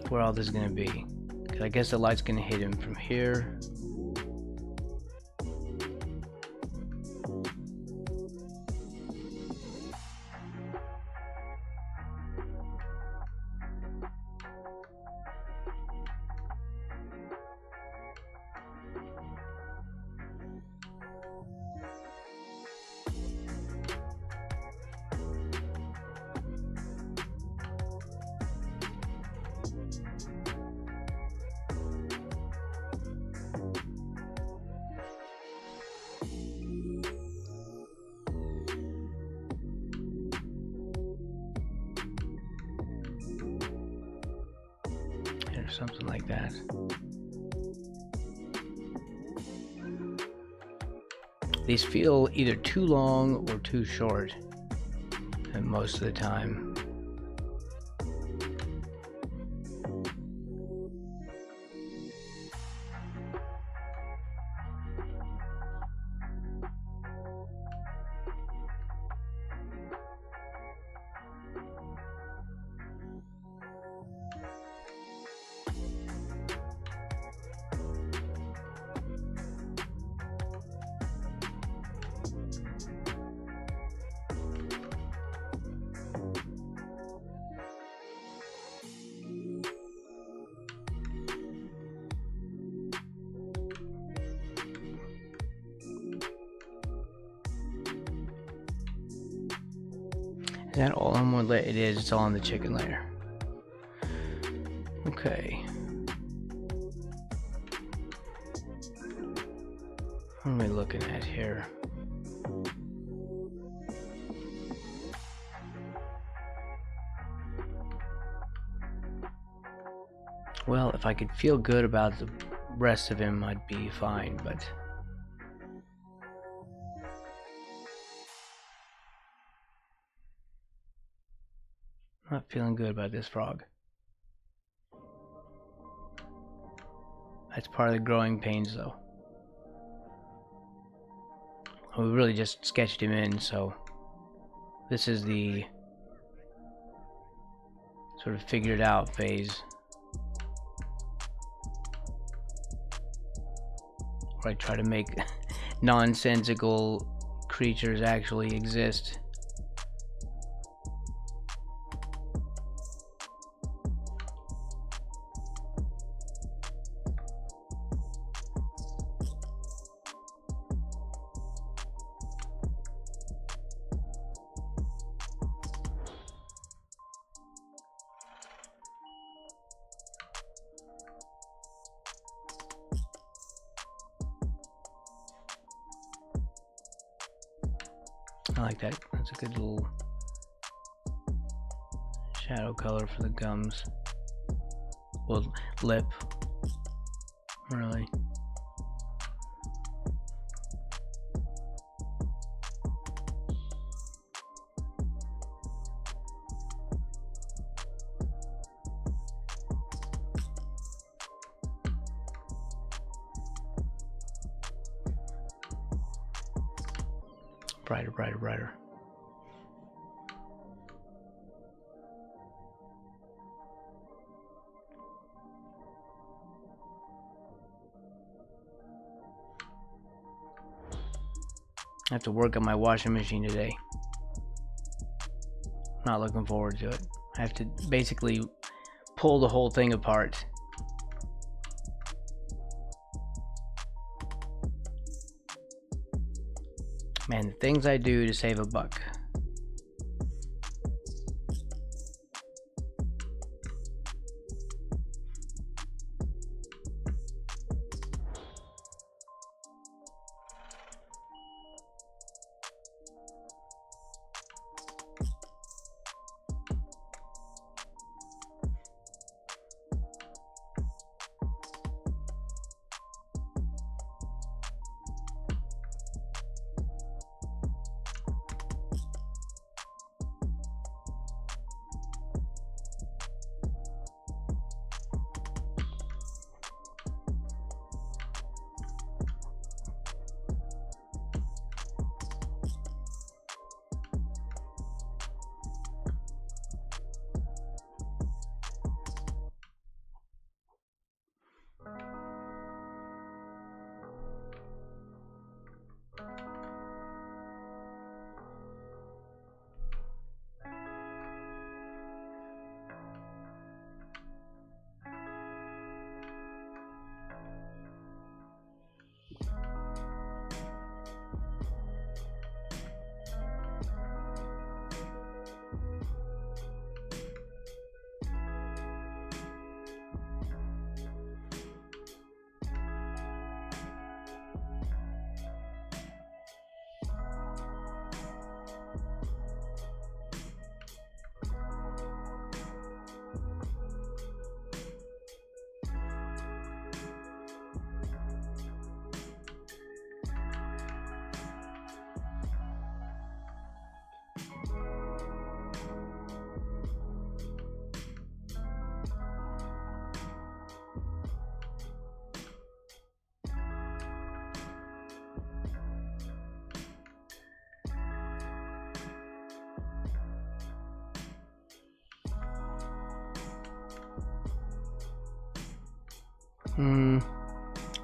where all this is gonna be. 'Cause I guess the light's gonna hit him from here. Or something like that. These feel either too long or too short, and most of the time. Is that all on one layer? It is. It's all on the chicken layer. Okay. What am I looking at here? I could feel good about the rest of him, I'd be fine, but I'm not feeling good about this frog. That's part of the growing pains, though. We really just sketched him in, so this is the sort of figured out phase, where I try to make nonsensical creatures actually exist. I like that. That's a good little shadow color for the gums. Well, lip. Really. Brighter, brighter, brighter. I have to work on my washing machine today. Not looking forward to it. I have to basically pull the whole thing apart. Man, the things I do to save a buck.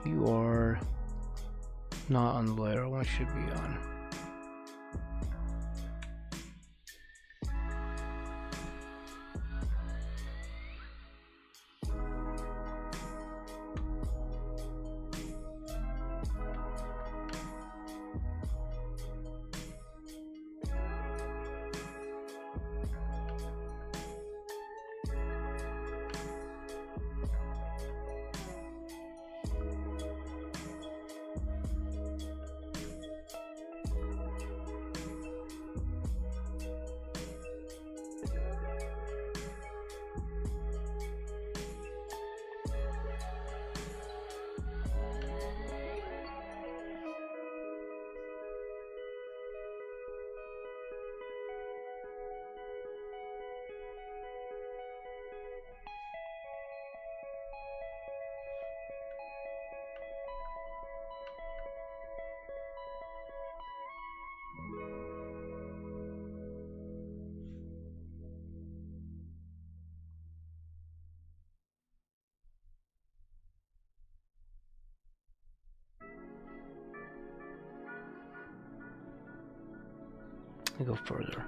You are not on the layer one should be on. Let me go further.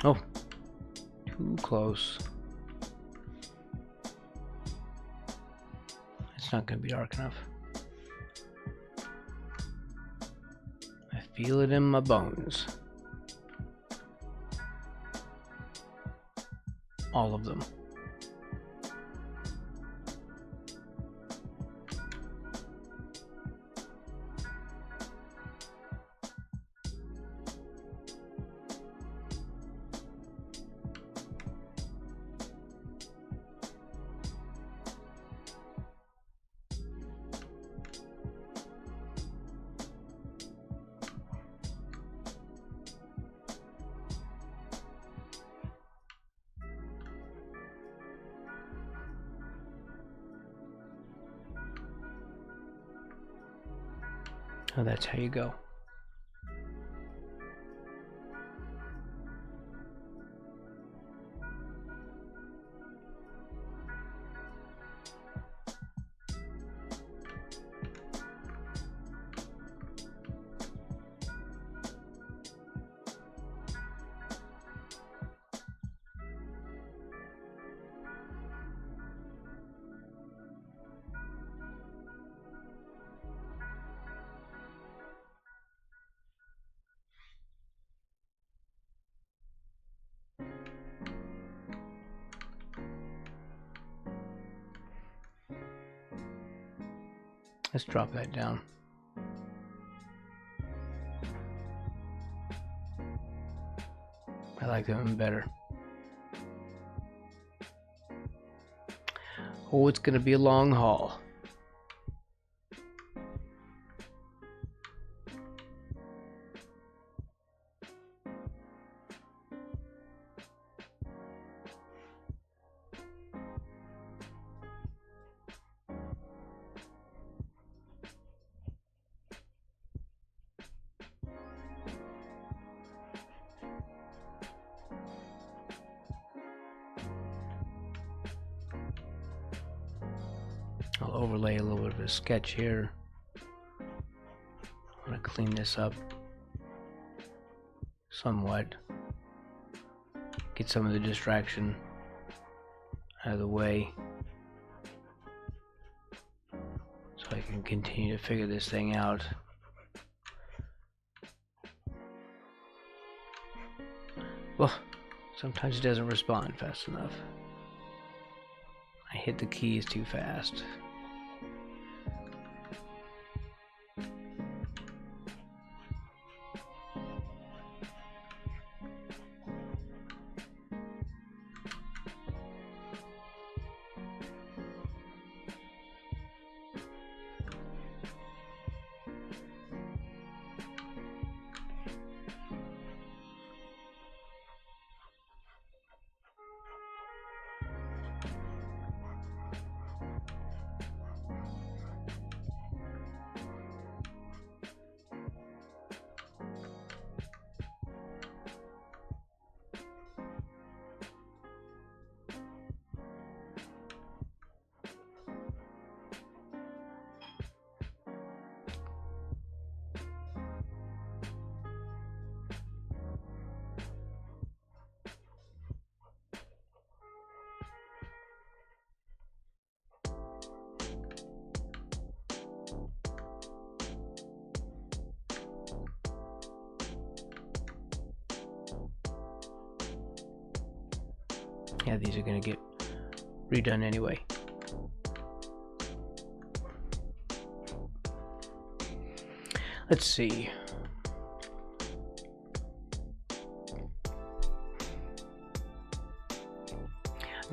Oh, too close. It's not going to be dark enough. I feel it in my bones. All of them. Oh, that's how you go. Let's drop that down. I like that one better. Oh, it's gonna be a long haul. I'll overlay a little bit of a sketch here. I'm going to clean this up somewhat. Get some of the distraction out of the way so I can continue to figure this thing out. Well, sometimes it doesn't respond fast enough. I hit the keys too fast. Yeah, these are going to get redone anyway. Let's see.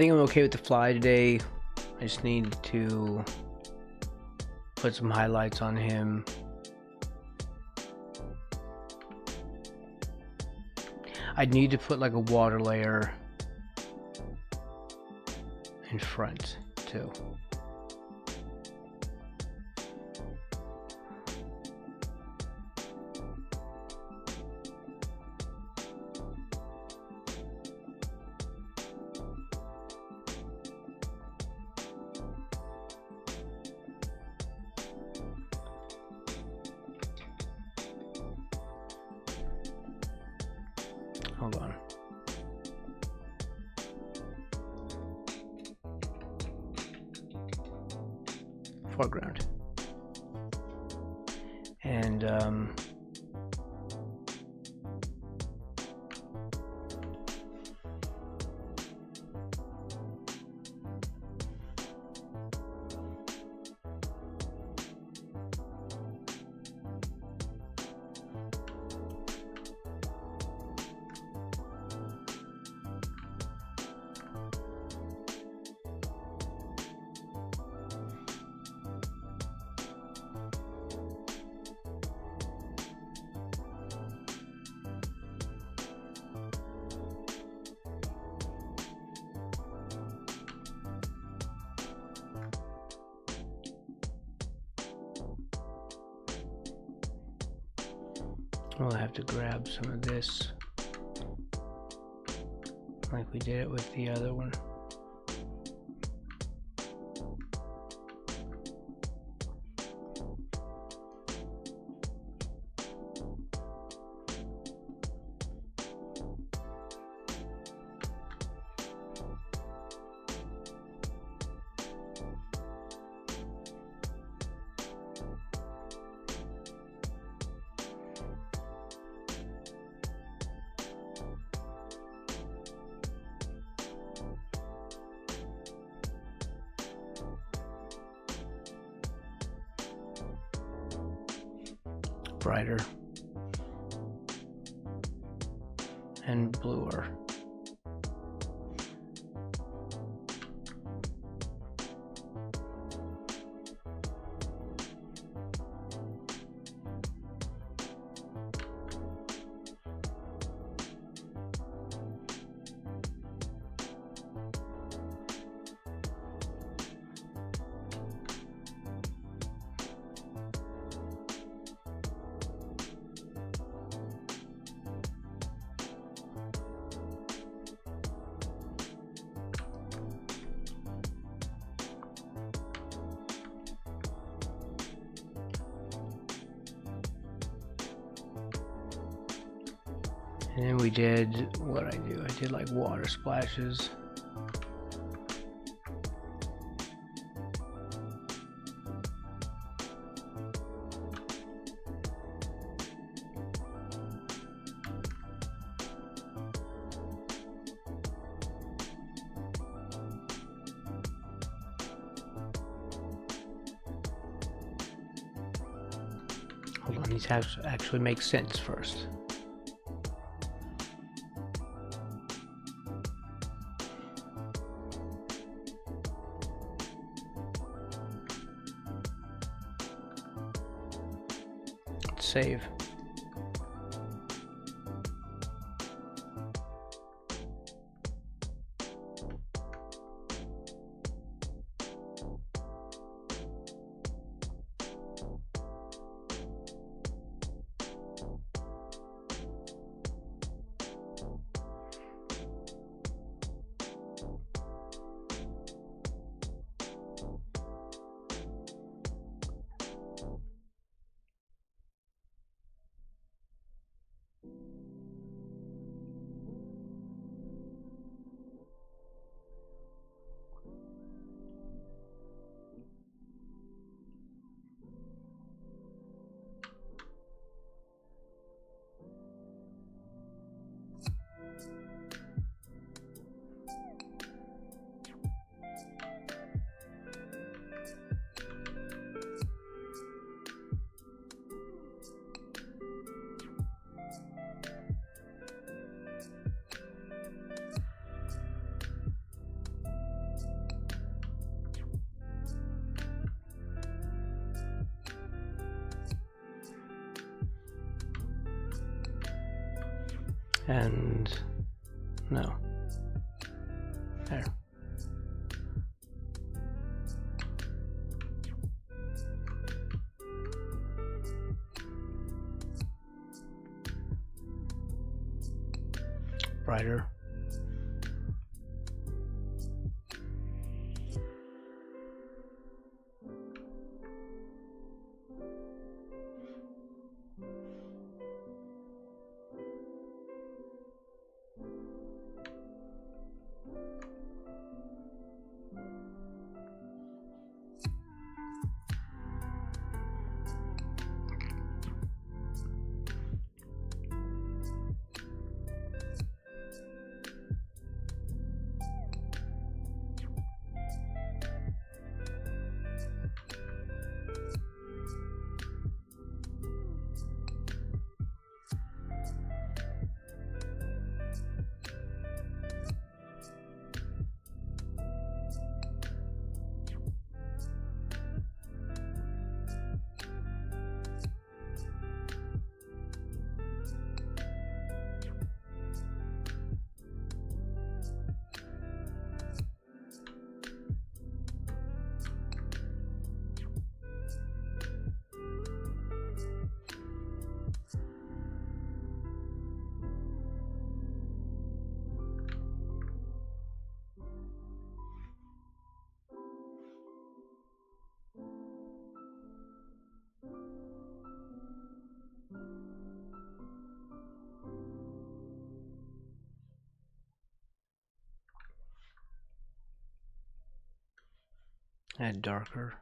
think I'm okay with the fly today. I just need to put some highlights on him. I'd need to put like a water layer in front too. Hold on. Foreground. And we'll have to grab some of this like we did it with the other one. Brighter and bluer. And then we did what I do. I did like water splashes. Hold on, these actually make sense first. Save. And no. There. Brighter. Add darker.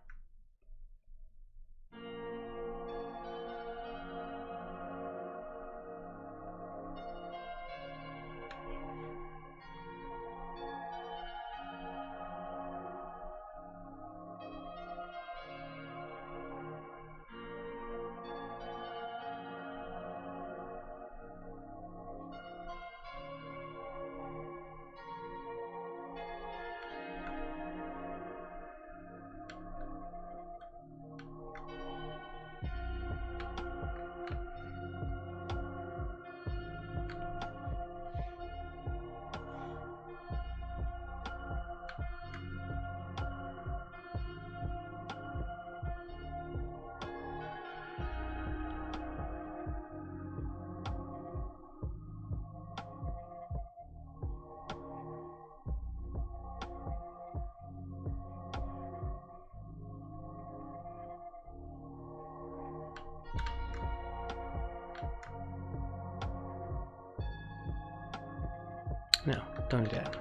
No, don't do that.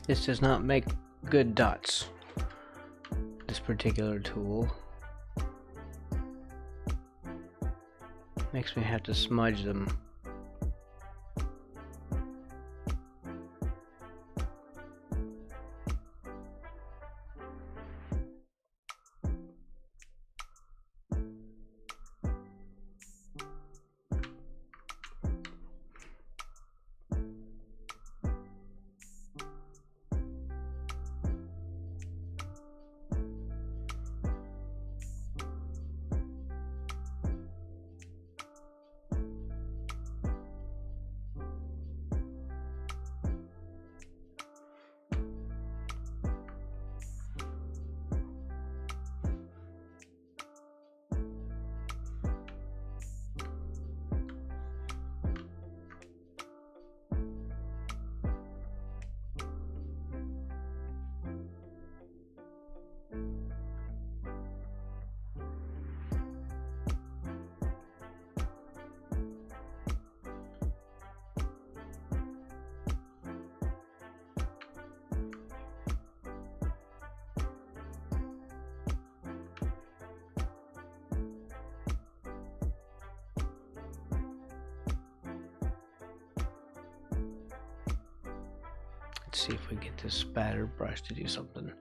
This does not make good dots. This particular tool makes me have to smudge them. Let's see if we get this spatter brush to do something.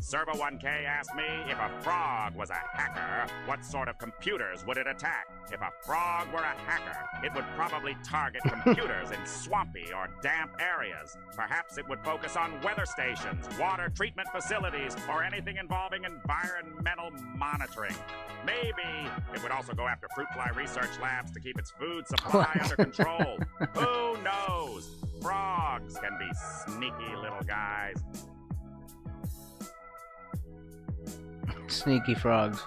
Servo 1K asked me if a frog was a hacker, what sort of computers would it attack? If a frog were a hacker, it would probably target computers in swampy or damp areas. Perhaps it would focus on weather stations, water treatment facilities, or anything involving environmental monitoring. Maybe it would also go after fruit fly research labs to keep its food supply under control. Who knows? Frogs can be sneaky little guys. Sneaky frogs.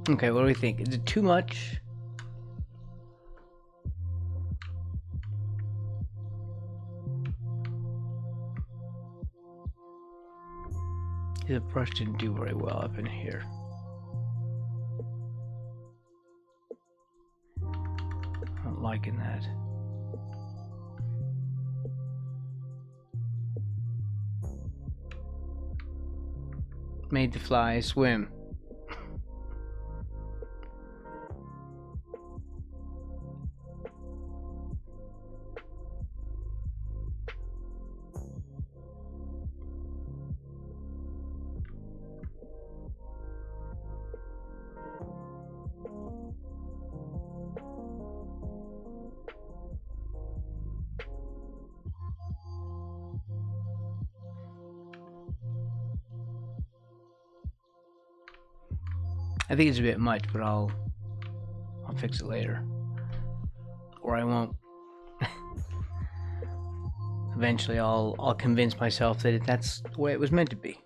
Okay, what do we think? Is it too much? The brush didn't do very well up in here. I'm not liking that. Made the fly swim. I think it's a bit much, but I'll fix it later. Or I won't. Eventually I'll convince myself that that's the way it was meant to be.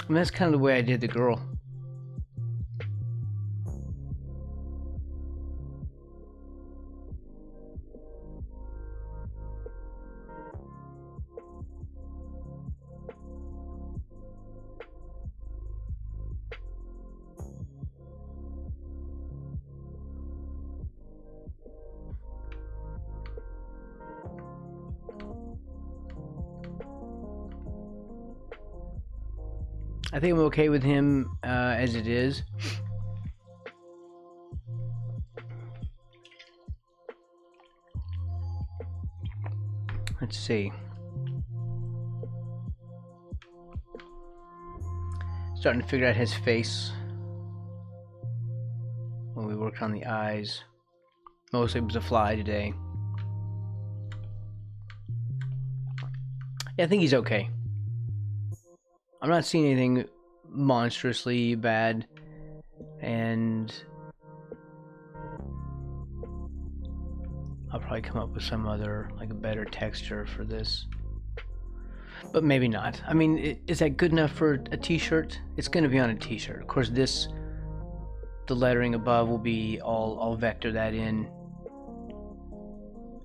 And that's kind of the way I did the girl. I think I'm okay with him as it is. Let's see. Starting to figure out his face. When we worked on the eyes. Mostly it was a fly today. Yeah, I think he's okay. I'm not seeing anything monstrously bad, and I'll probably come up with some other, like a better texture for this. But maybe not. I mean, is that good enough for a t-shirt? It's going to be on a t-shirt. Of course, the lettering above will be, I'll vector that in,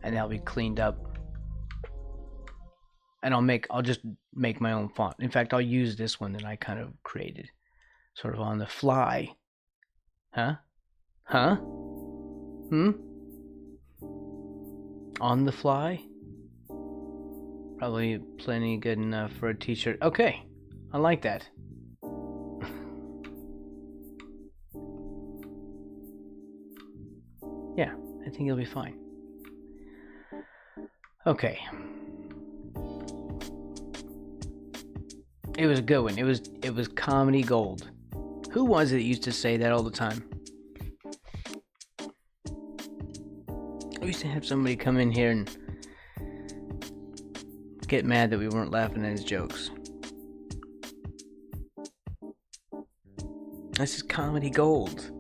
and that'll be cleaned up. And I'll just make my own font. In fact, I'll use this one that I kind of created, sort of on the fly. Huh? Huh? On the fly? Probably plenty good enough for a t-shirt. Okay, I like that. Yeah, I think it'll be fine. Okay. It was a good one. It was comedy gold. Who was it that used to say that all the time? I used to have somebody come in here and get mad that we weren't laughing at his jokes. This is comedy gold,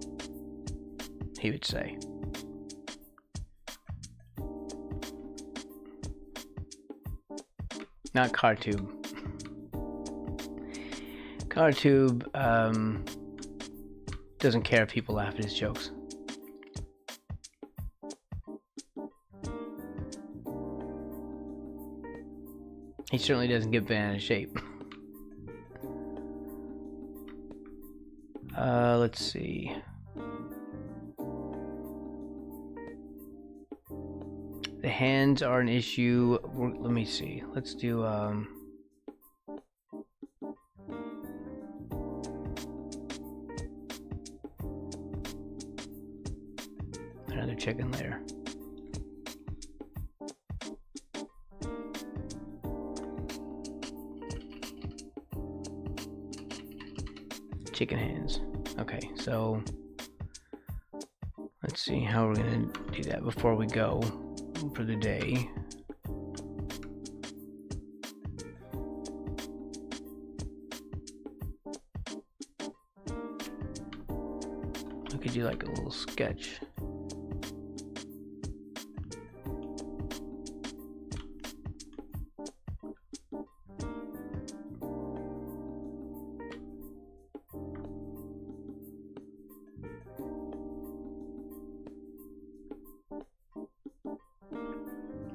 he would say. Not CarTube. CarTube doesn't care if people laugh at his jokes. He certainly doesn't get bent out of shape. Let's see. The hands are an issue. Let me see. Let's do another chicken layer. Chicken hands. Okay, so let's see how we're gonna do that before we go for the day. I could do like a little sketch.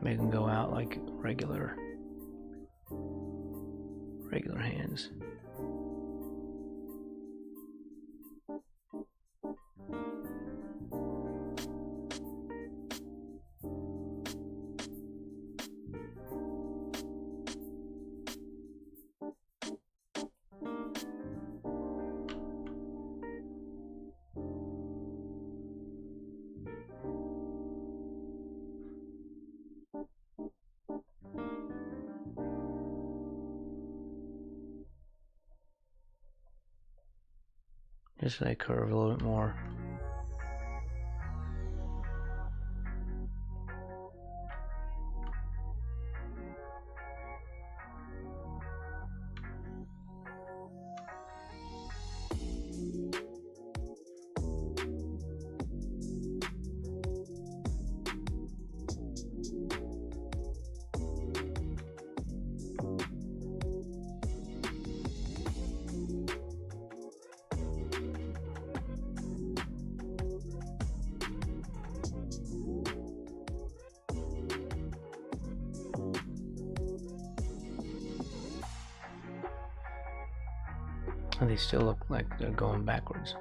Make them go out like regular hands. Just let it curve a little bit more. And they still look like they're going backwards.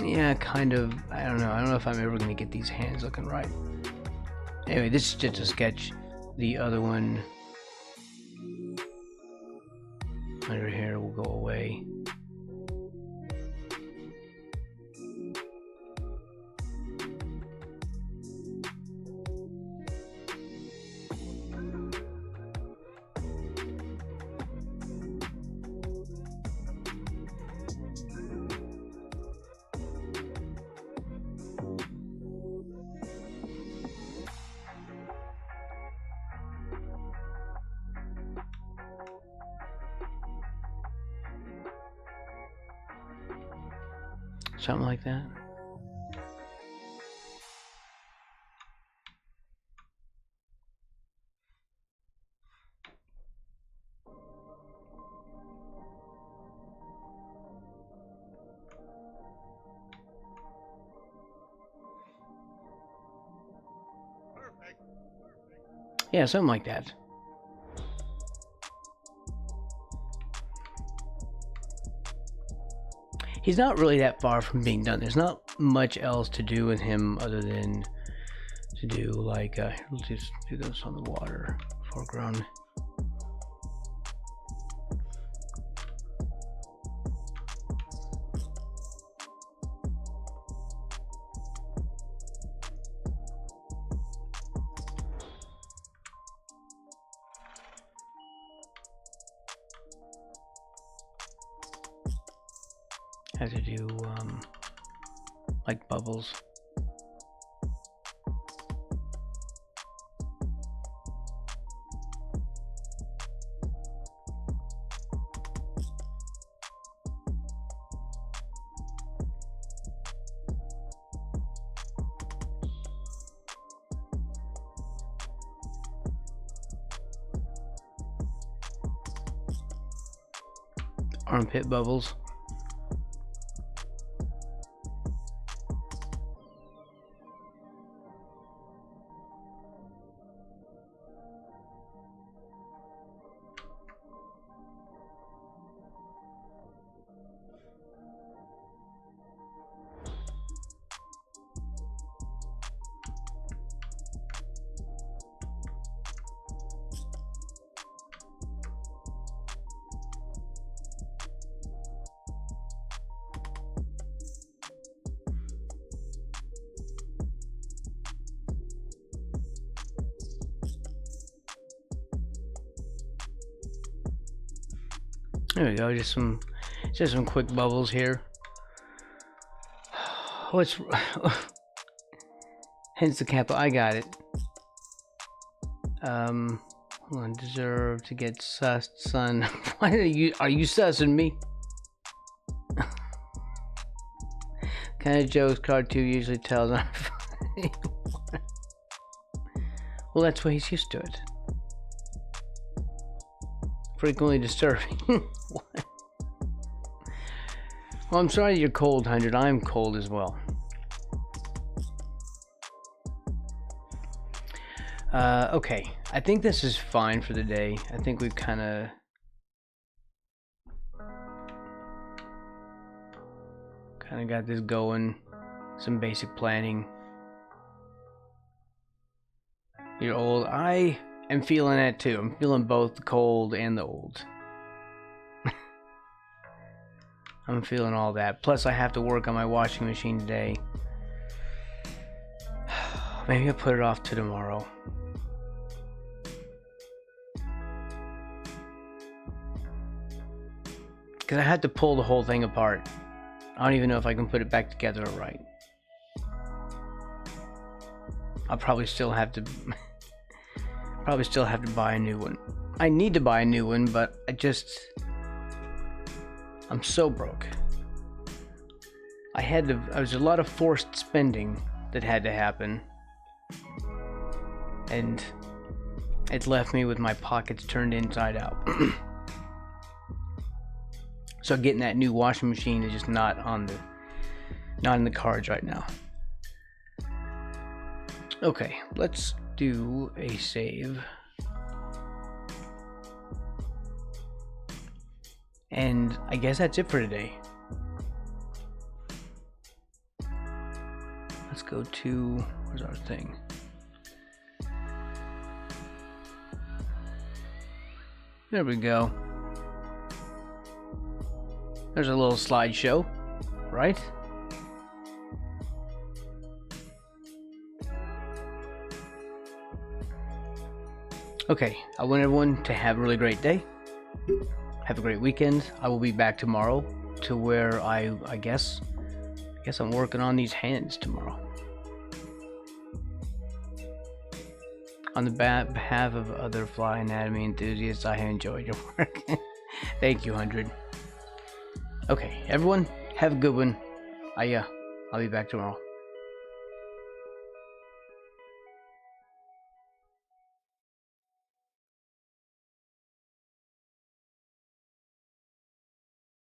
Yeah, kind of. I don't know. I don't know if I'm ever gonna get these hands looking right. Anyway, this is just a sketch. The other one under here will go away. Something like that. Perfect. Yeah, something like that. He's not really that far from being done. There's not much else to do with him other than to do like, let's just do this on the water foreground. Have to do like bubbles. Armpit bubbles. There we go, just some quick bubbles here. What's hence the capo? I got it. Hold on, deserve to get sussed, son. Why are you sussing me? Kind of jokes Cartoon usually tells on. Well, that's why he's used to it. Frequently disturbing. What? Well, I'm sorry you're cold, 100. I'm cold as well. Okay. I think this is fine for the day. I think we've kind of got this going. Some basic planning. You're old. am feeling it too. I'm feeling both the cold and the old. I'm feeling all that. Plus, I have to work on my washing machine today. Maybe I'll put it off to tomorrow. Because I had to pull the whole thing apart. I don't even know if I can put it back together right. I'll probably still have to buy a new one. I need to buy a new one, but I'm so broke. There was a lot of forced spending that had to happen. And it left me with my pockets turned inside out. So getting that new washing machine is just not in the cards right now. Okay, let's do a save. And I guess that's it for today. Let's go to, where's our thing? There we go. There's a little slideshow, right? Okay, I want everyone to have a really great day. Have a great weekend. I will be back tomorrow to where I guess I'm working on these hands tomorrow. On the behalf of other fly anatomy enthusiasts, I have enjoyed your work. Thank you, 100. Okay, everyone, have a good one. I'll be back tomorrow.